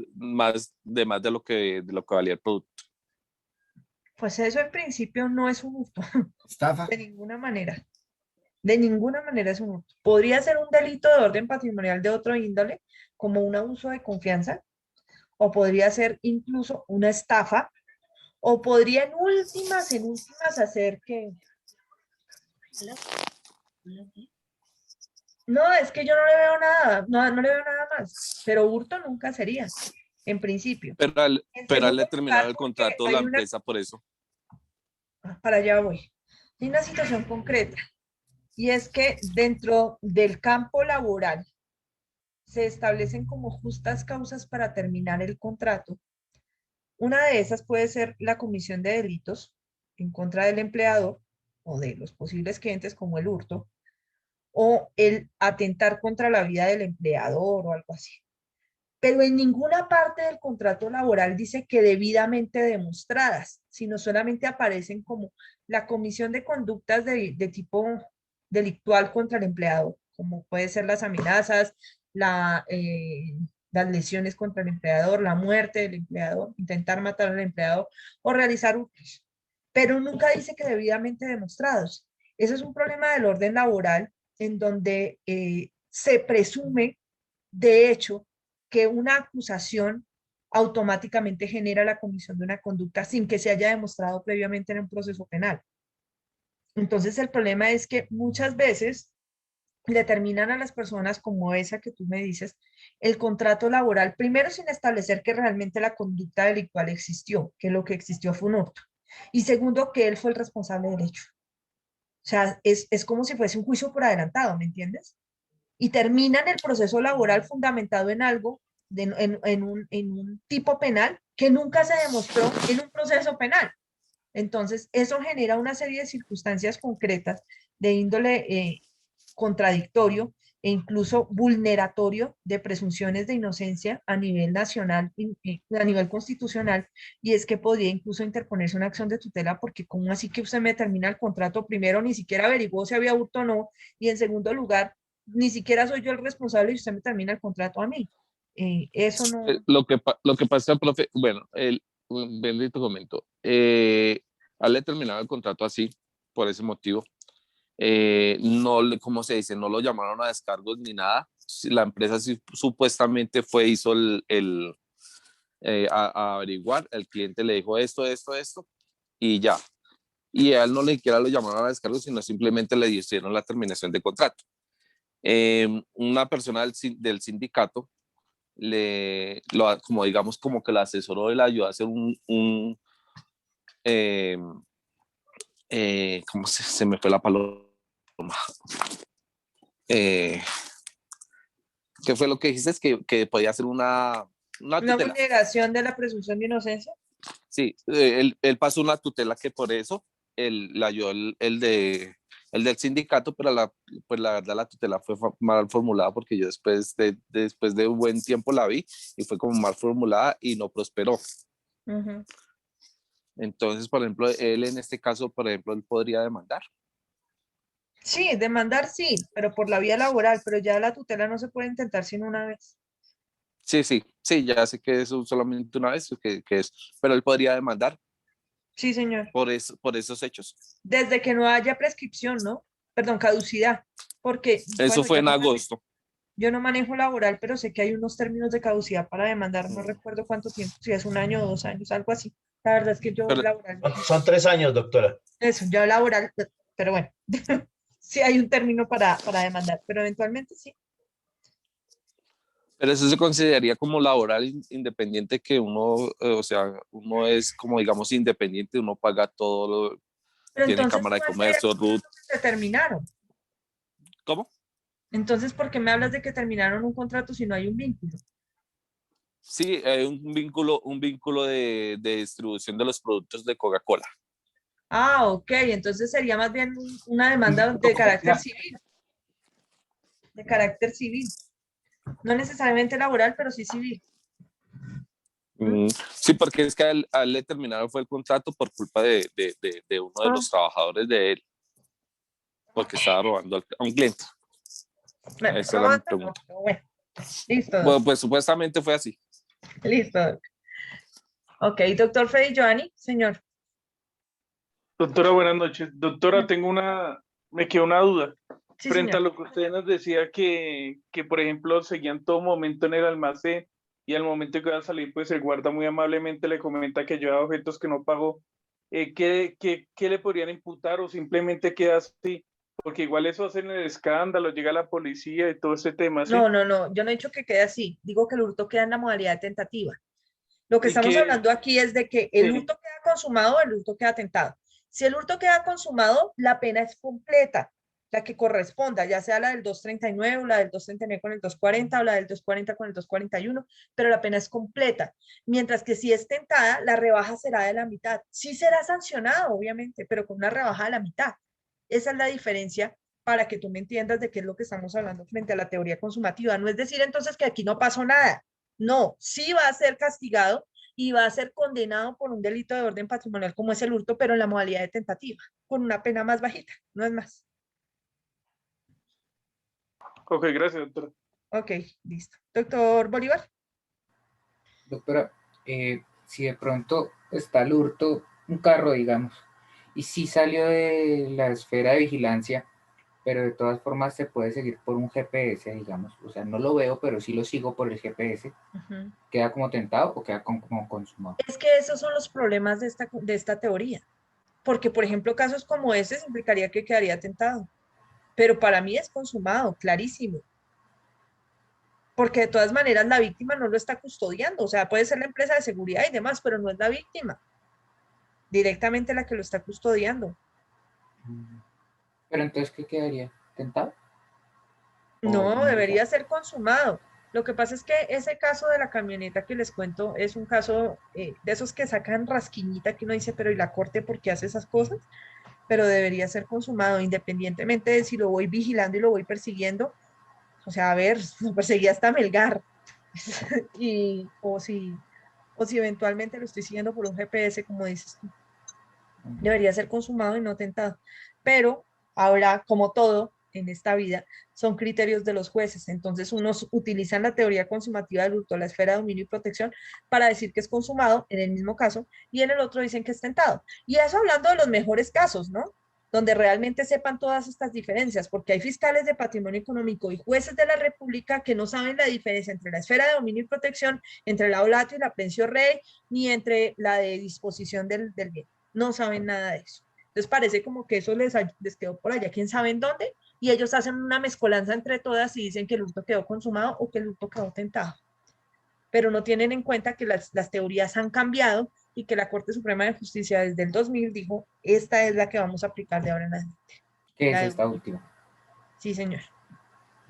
de lo que valía el producto. Pues eso en principio no es un hurto. ¿Estafa? De ninguna manera. De ninguna manera es un hurto. Podría ser un delito de orden patrimonial de otro índole, como un abuso de confianza, o podría ser incluso una estafa, o podría en últimas hacer que... No, es que yo no le veo nada, no le veo nada más, pero hurto nunca sería, en principio. Pero a él le terminaron el porque contrato hay la una- empresa por eso. Para allá voy. Hay una situación concreta, y es que dentro del campo laboral se establecen como justas causas para terminar el contrato. Una de esas puede ser la comisión de delitos en contra del empleador o de los posibles clientes como el hurto, o el atentar contra la vida del empleador o algo así. Pero en ninguna parte del contrato laboral dice que debidamente demostradas, sino solamente aparecen como la comisión de conductas de tipo delictual contra el empleador, como puede ser las amenazas, las lesiones contra el empleador, la muerte del empleador, intentar matar al empleador o realizar hurtos. Pero nunca dice que debidamente demostrados. Ese es un problema del orden laboral en donde se presume, de hecho, que una acusación automáticamente genera la comisión de una conducta sin que se haya demostrado previamente en un proceso penal. Entonces, el problema es que muchas veces determinan a las personas como esa que tú me dices, el contrato laboral, primero sin establecer que realmente la conducta delictual existió, que lo que existió fue un hurto, y segundo, que él fue el responsable del hecho. O sea, es como si fuese un juicio por adelantado, ¿me entiendes? Y terminan el proceso laboral fundamentado en algo, en un tipo penal que nunca se demostró en un proceso penal. Entonces, eso genera una serie de circunstancias concretas de índole contradictorio e incluso vulneratorio de presunciones de inocencia a nivel nacional, a nivel constitucional, y es que podría incluso interponerse una acción de tutela porque ¿cómo así que usted me termina el contrato? Primero, ni siquiera averiguó si había hurto o no, y en segundo lugar, ni siquiera soy yo el responsable y usted me termina el contrato a mí. Eso no... Lo que pasa, profe, bueno, bendito comento, a él le terminaron el contrato así, por ese motivo. No, ¿cómo se dice? No lo llamaron a descargos ni nada. La empresa sí, supuestamente hizo a averiguar, el cliente le dijo esto, y ya. Y a él no le siquiera lo llamaron a descargos, sino simplemente le hicieron la terminación de contrato. Una persona del sindicato como digamos, como que la asesoró y le ayudó a hacer eh, ¿cómo se me fue la paloma? ¿Qué fue lo que dijiste? Es que podía ser una Una tutela. vulneración de la presunción de inocencia. Sí, él pasó una tutela que por eso la dio el del sindicato, pero pues la verdad la tutela fue mal formulada porque yo después de un buen tiempo la vi y fue como mal formulada y no prosperó. Ujú. Entonces, por ejemplo, él en este caso, por ejemplo, él podría demandar. Sí, demandar sí, pero por la vía laboral, pero ya la tutela no se puede intentar sino una vez. Sí, ya sé que eso solamente una vez, que es, pero él podría demandar Sí, señor. por esos hechos. Desde que no haya prescripción, ¿no? Perdón, caducidad. Porque, Eso bueno, fue en agosto. yo no manejo laboral, pero sé que hay unos términos de caducidad para demandar, no recuerdo cuánto tiempo, si es 1 año o 2 años, algo así. La verdad es que yo Pero- laboral, Son 3 años, doctora. eso, yo laboral, pero bueno, sí hay un término para demandar, pero eventualmente sí. Pero eso se consideraría como laboral independiente que uno, o sea, uno es como digamos independiente, uno paga todo, Pero tiene entonces cámara de no es comercio, RUT. que terminaron. ¿Cómo? Entonces, ¿por qué me hablas de que terminaron un contrato si no hay un vínculo? Sí, hay un vínculo de distribución de los productos de Coca-Cola. Ah, ok, entonces sería más bien una demanda de carácter civil. De carácter civil. No necesariamente laboral, pero sí civil. Sí, porque es que a él le terminaron fue el contrato por culpa de uno de los trabajadores de él, porque estaba robando a un cliente. Bueno, Esa era mi robando no, pregunta. pero bueno. Listo, Bueno, pues supuestamente fue así. listo. Ok, doctor Freddy Giovanni, señor. Doctora, buenas noches. Doctora, me quedó una duda. Sí, Frente señor. a lo que usted nos decía que, por ejemplo, seguían todo momento en el almacén y al momento que va a salir, pues el guarda muy amablemente le comenta que lleva objetos que no pagó. ¿Qué le podrían imputar o simplemente queda así? Porque igual eso hacen el escándalo, llega la policía y todo ese tema, ¿sí? No, yo no he dicho que quede así. Digo que el hurto queda en la modalidad tentativa. Lo que Y estamos que, hablando aquí es de que el sí. hurto queda consumado, el hurto queda atentado. Si el hurto queda consumado, la pena es completa, la que corresponda, ya sea la del 239 o la del 239 con el 240 o la del 240 con el 241, pero la pena es completa. Mientras que si es tentada, la rebaja será de la mitad. Sí será sancionado, obviamente, pero con una rebaja de la mitad. Esa es la diferencia para que tú me entiendas de qué es lo que estamos hablando frente a la teoría consumativa. No es decir entonces que aquí no pasó nada. No, sí va a ser castigado y va a ser condenado por un delito de orden patrimonial como es el hurto, pero en la modalidad de tentativa, con una pena más bajita, no es más. Ok, gracias, doctora. Ok, listo. Doctor Bolívar. Doctora, si de pronto está el hurto, un carro, digamos, y sí salió de la esfera de vigilancia, pero de todas formas se puede seguir por un GPS, digamos, o sea, no lo veo, pero sí lo sigo por el GPS, ¿queda como tentado o queda como consumado? Es que esos son los problemas de esta teoría, porque por ejemplo casos como ese implicaría que quedaría tentado, pero para mí es consumado, clarísimo. Porque de todas maneras la víctima no lo está custodiando, o sea, puede ser la empresa de seguridad y demás, pero no es la víctima, directamente la que lo está custodiando. Pero entonces, ¿qué quedaría? ¿Tentado? No, debería ser consumado. Lo que pasa es que ese caso de la camioneta que les cuento es un caso de esos que sacan rasquiñita que uno dice, pero ¿y la corte por qué hace esas cosas? Pero debería ser consumado independientemente de si lo voy vigilando y lo voy persiguiendo. O sea, a ver, lo perseguí hasta Melgar. o si eventualmente lo estoy siguiendo por un GPS, como dices tú. Debería ser consumado y no tentado. Pero ahora, como todo en esta vida, son criterios de los jueces. Entonces, unos utilizan la teoría consumativa del hurto, la esfera de dominio y protección, para decir que es consumado en el mismo caso, y en el otro dicen que es tentado. Y eso hablando de los mejores casos, ¿no? Donde realmente sepan todas estas diferencias, porque hay fiscales de patrimonio económico y jueces de la República que no saben la diferencia entre la esfera de dominio y protección, entre la oblatio y la aprehensión rey, ni entre la de disposición del bien. No saben nada de eso. Entonces parece como que eso les quedó por allá, quién sabe en dónde, y ellos hacen una mezcolanza entre todas y dicen que el hurto quedó consumado o que el hurto quedó tentado. Pero no tienen en cuenta que las teorías han cambiado y que la Corte Suprema de Justicia desde el 2000 dijo, esta es la que vamos a aplicar de ahora en adelante. ¿Qué es La de- esta última? Sí, señor.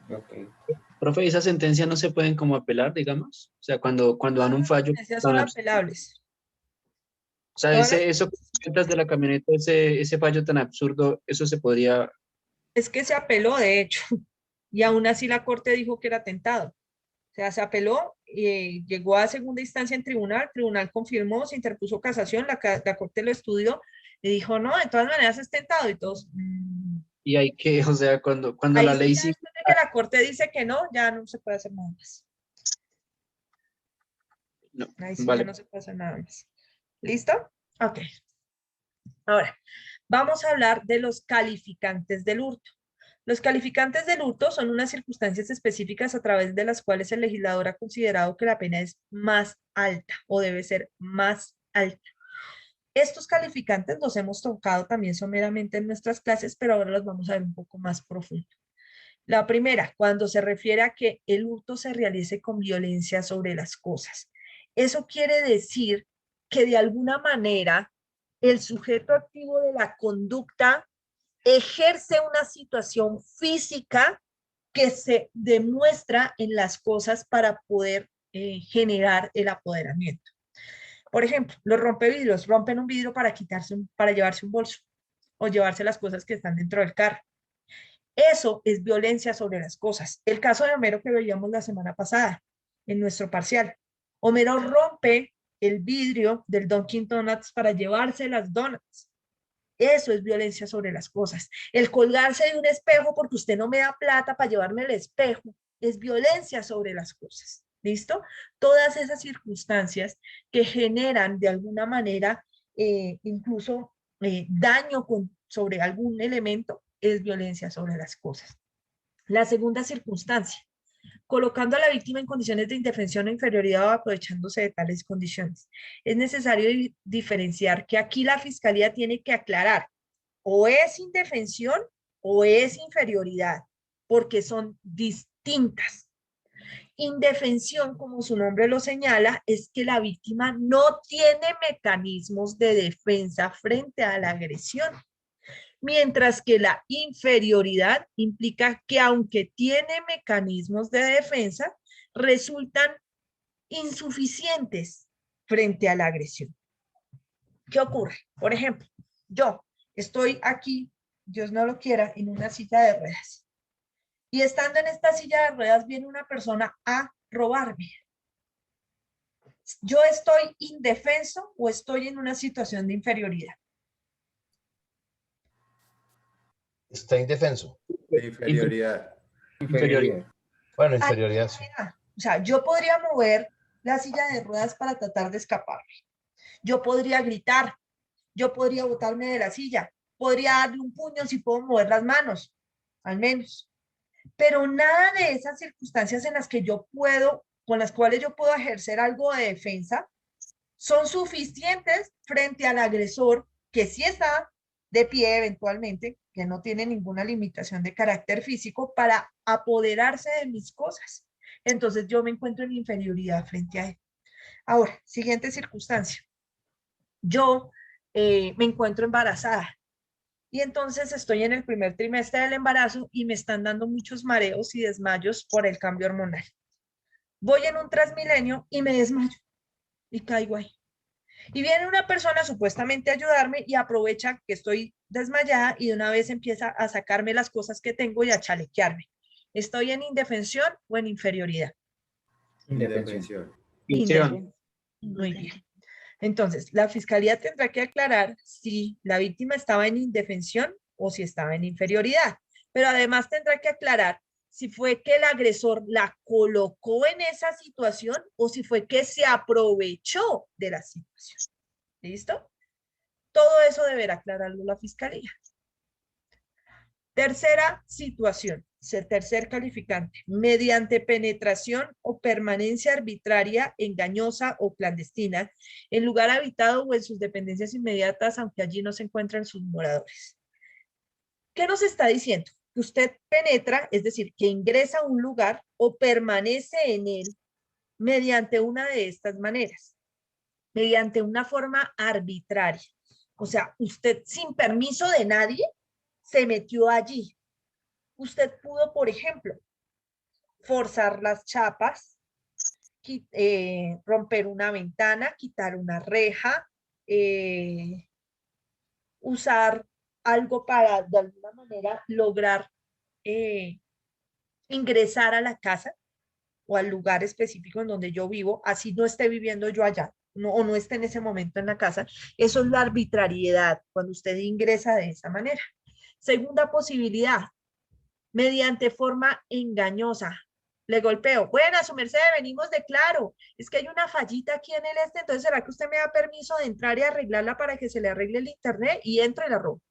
Ok. Profe, ¿esas sentencias no se pueden como apelar, digamos? O sea, cuando dan un fallo. Sentencias son apelables. O sea, Todas las- eso que cuentas de la camioneta, ese fallo tan absurdo, eso se podría. Es que se apeló, de hecho, y aún así la Corte dijo que era atentado. O sea, se apeló, llegó a segunda instancia en tribunal, el tribunal confirmó, se interpuso casación, la Corte lo estudió y dijo, no, de todas maneras es tentado y todos. Y hay que, o sea, cuando Ahí la sí, ley ya sí. después de que la Corte dice que no, ya no se puede hacer nada más. No, Ahí sí vale. ya no se puede hacer nada más. ¿Listo? Ok. Ahora, vamos a hablar de los calificantes del hurto. Los calificantes del hurto son unas circunstancias específicas a través de las cuales el legislador ha considerado que la pena es más alta o debe ser más alta. Estos calificantes los hemos tocado también someramente en nuestras clases, pero ahora los vamos a ver un poco más profundo. La primera, cuando se refiere a que el hurto se realice con violencia sobre las cosas. Eso quiere decir que de alguna manera el sujeto activo de la conducta ejerce una situación física que se demuestra en las cosas para poder generar el apoderamiento. Por ejemplo, los rompevidrios rompen un vidrio para para llevarse un bolso o llevarse las cosas que están dentro del carro. Eso es violencia sobre las cosas. El caso de Homero que veíamos la semana pasada en nuestro parcial. Homero rompe el vidrio del Dunkin' Donuts para llevarse las donuts. Eso es violencia sobre las cosas. El colgarse de un espejo porque usted no me da plata para llevarme el espejo es violencia sobre las cosas. ¿Listo? Todas esas circunstancias que generan de alguna manera incluso daño sobre algún elemento es violencia sobre las cosas. La segunda circunstancia, colocando a la víctima en condiciones de indefensión o inferioridad o aprovechándose de tales condiciones. Es necesario diferenciar que aquí la Fiscalía tiene que aclarar o es indefensión o es inferioridad, porque son distintas. Indefensión, como su nombre lo señala, es que la víctima no tiene mecanismos de defensa frente a la agresión. Mientras que la inferioridad implica que aunque tiene mecanismos de defensa, resultan insuficientes frente a la agresión. ¿Qué ocurre? Por ejemplo, yo estoy aquí, Dios no lo quiera, en una silla de ruedas. Y estando en esta silla de ruedas viene una persona a robarme. ¿Yo estoy indefenso o estoy en una situación de inferioridad? Está indefenso. Inferioridad. Inferioridad. Bueno, inferioridad, sí. O sea, yo podría mover la silla de ruedas para tratar de escaparme. Yo podría gritar, yo podría botarme de la silla, podría darle un puño si puedo mover las manos, al menos. Pero nada de esas circunstancias en las que yo puedo, con las cuales yo puedo ejercer algo de defensa, son suficientes frente al agresor que sí está de pie eventualmente, que no tiene ninguna limitación de carácter físico para apoderarse de mis cosas. Entonces yo me encuentro en inferioridad frente a él. Ahora, siguiente circunstancia. Yo me encuentro embarazada y entonces estoy en el primer trimestre del embarazo y me están dando muchos mareos y desmayos por el cambio hormonal. Voy en un Transmilenio y me desmayo y caigo ahí. Y viene una persona supuestamente a ayudarme y aprovecha que estoy desmayada y de una vez empieza a sacarme las cosas que tengo y a chalequearme. ¿Estoy en indefensión o en inferioridad? Indefensión. Indefensión. Muy bien. Entonces, la Fiscalía tendrá que aclarar si la víctima estaba en indefensión o si estaba en inferioridad. Pero además tendrá que aclarar si fue que el agresor la colocó en esa situación o si fue que se aprovechó de la situación. ¿Listo? Todo eso deberá aclararlo la Fiscalía. Tercera situación, tercer calificante, mediante penetración o permanencia arbitraria, engañosa o clandestina en lugar habitado o en sus dependencias inmediatas, aunque allí no se encuentran sus moradores. ¿Qué nos está diciendo? Que usted penetra, es decir, que ingresa a un lugar o permanece en él mediante una de estas maneras. mediante una forma arbitraria. O sea, usted sin permiso de nadie se metió allí. Usted pudo, por ejemplo, forzar las chapas, romper una ventana, quitar una reja, usar algo para de alguna manera lograr ingresar a la casa o al lugar específico en donde yo vivo, así no esté viviendo yo allá, no, o no esté en ese momento en la casa. Eso es la arbitrariedad, cuando usted ingresa de esa manera. Segunda posibilidad, mediante forma engañosa. Le golpeo. Buena, su merced, venimos de Claro. Es que hay una fallita aquí en el entonces ¿será que usted me da permiso de entrar y arreglarla para que se le arregle el internet? Y entro y la robo.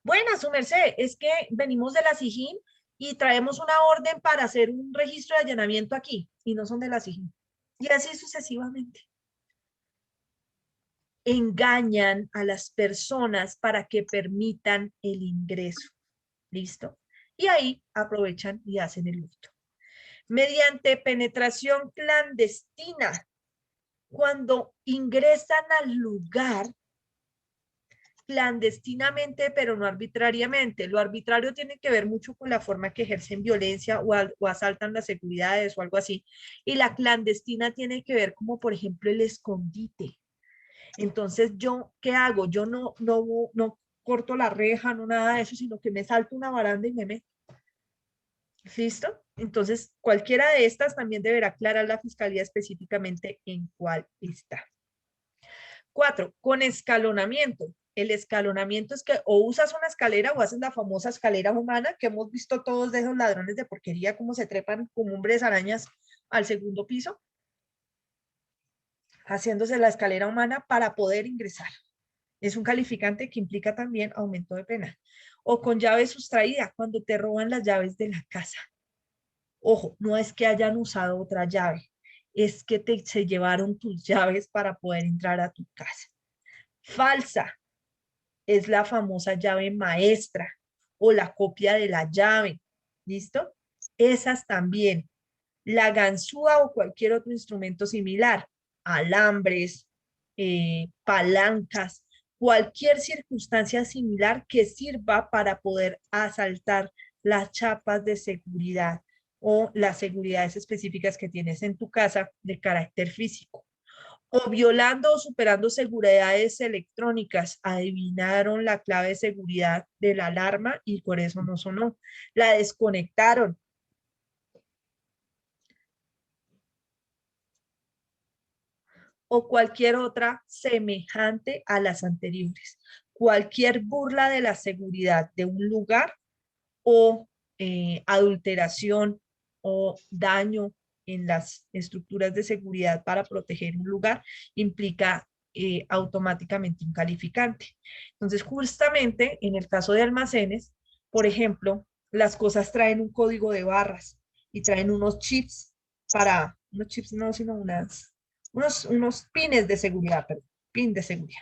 Buena, su merced, es que venimos de la SIJIN y traemos una orden para hacer un registro de allanamiento aquí, y no son de la SIJIN. Y así sucesivamente. Engañan a las personas para que permitan el ingreso. ¿Listo? Y ahí aprovechan y hacen el hurto. Mediante penetración clandestina, cuando ingresan al lugar clandestinamente, pero no arbitrariamente. Lo arbitrario tiene que ver mucho con la forma que ejercen violencia o asaltan las seguridades o algo así. Y la clandestina tiene que ver como, por ejemplo, el escondite. Entonces, ¿yo qué hago? Yo no corto la reja, no nada de eso, sino que me salto una baranda y me meto. ¿Listo? Entonces, cualquiera de estas también deberá aclarar la fiscalía específicamente en cuál está. 4, con escalonamiento. El escalonamiento es que o usas una escalera o haces la famosa escalera humana que hemos visto todos de esos ladrones de porquería, cómo se trepan como hombres arañas al segundo piso, haciéndose la escalera humana para poder ingresar. Es un calificante que implica también aumento de pena. O con llave sustraída, cuando te roban las llaves de la casa. Ojo, no es que hayan usado otra llave, es que se llevaron tus llaves para poder entrar a tu casa. Falsa es la famosa llave maestra o la copia de la llave. ¿Listo? Esas también. La ganzúa o cualquier otro instrumento similar, alambres, palancas, cualquier circunstancia similar que sirva para poder asaltar las chapas de seguridad o las seguridades específicas que tienes en tu casa de carácter físico. O violando o superando seguridades electrónicas, adivinaron la clave de seguridad de la alarma y por eso no sonó. La desconectaron. O cualquier otra semejante a las anteriores. Cualquier burla de la seguridad de un lugar o adulteración o daño en las estructuras de seguridad para proteger un lugar implica automáticamente un calificante. Entonces, justamente en el caso de almacenes, por ejemplo, las cosas traen un código de barras y traen unos chips para, unos chips no, sino unos pines de seguridad, perdón, pin de seguridad.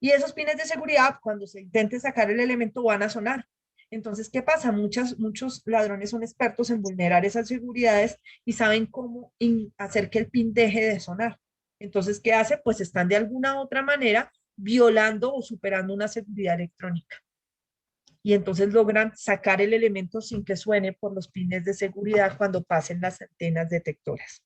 Y esos pines de seguridad, cuando se intente sacar el elemento, van a sonar. Entonces, ¿qué pasa? Muchos ladrones son expertos en vulnerar esas seguridades y saben cómo hacer que el pin deje de sonar. Entonces, ¿qué hace? Pues están de alguna otra manera violando o superando una seguridad electrónica. Y entonces logran sacar el elemento sin que suene por los pines de seguridad cuando pasen las antenas detectoras.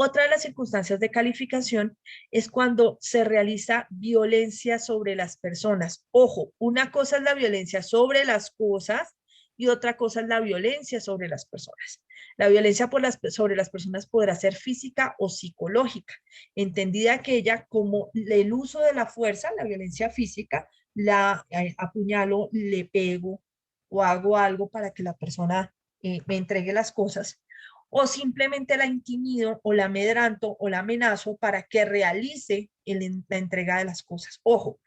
Otra de las circunstancias de calificación es cuando se realiza violencia sobre las personas. Ojo, una cosa es la violencia sobre las cosas y otra cosa es la violencia sobre las personas. La violencia sobre las personas podrá ser física o psicológica, entendida aquella como el uso de la fuerza, la violencia física, la apuñalo, le pego o hago algo para que la persona me entregue las cosas, o simplemente la intimido o la amedranto o la amenazo para que realice la entrega de las cosas. Ojo,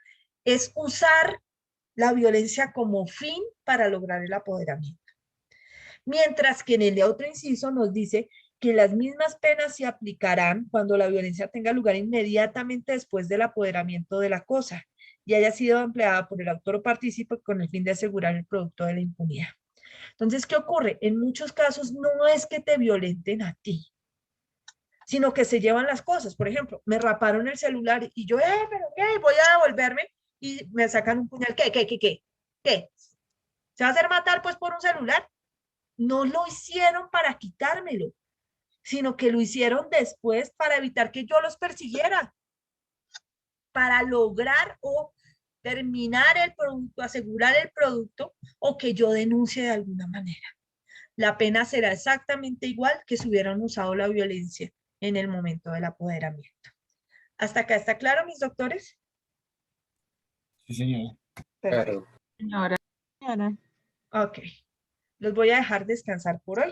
es usar la violencia como fin para lograr el apoderamiento. Mientras que en el otro inciso nos dice que las mismas penas se aplicarán cuando la violencia tenga lugar inmediatamente después del apoderamiento de la cosa y haya sido empleada por el autor o partícipe con el fin de asegurar el producto de la impunidad. Entonces, ¿qué ocurre? En muchos casos no es que te violenten a ti, sino que se llevan las cosas. Por ejemplo, me raparon el celular y yo, pero ¿qué? Voy a devolverme y me sacan un puñal. ¿Qué? ¿Se va a hacer matar pues por un celular? No lo hicieron para quitármelo, sino que lo hicieron después para evitar que yo los persiguiera, para lograr o terminar el producto, asegurar el producto o que yo denuncie de alguna manera. La pena será exactamente igual que si hubieran usado la violencia en el momento del apoderamiento. ¿Hasta acá está claro, mis doctores? Sí, señora. Perfecto. Señora. Ok. Los voy a dejar descansar por hoy.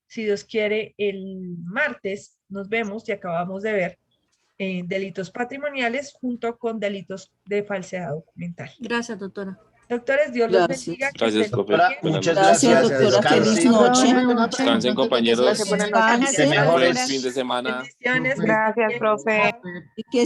Si Dios quiere, el martes nos vemos y acabamos de ver delitos patrimoniales junto con delitos de falsedad documental. Gracias, doctora. Doctores, Dios los Gracias. bendiga. que Gracias, estén profe. bien. Muchas Gracias, gracias. doctora. Feliz Descanse. noche. Descansen, compañeros. Gracias, buenas Que noches. mejores. Fin de semana. Bendiciones. Gracias, profe. Y que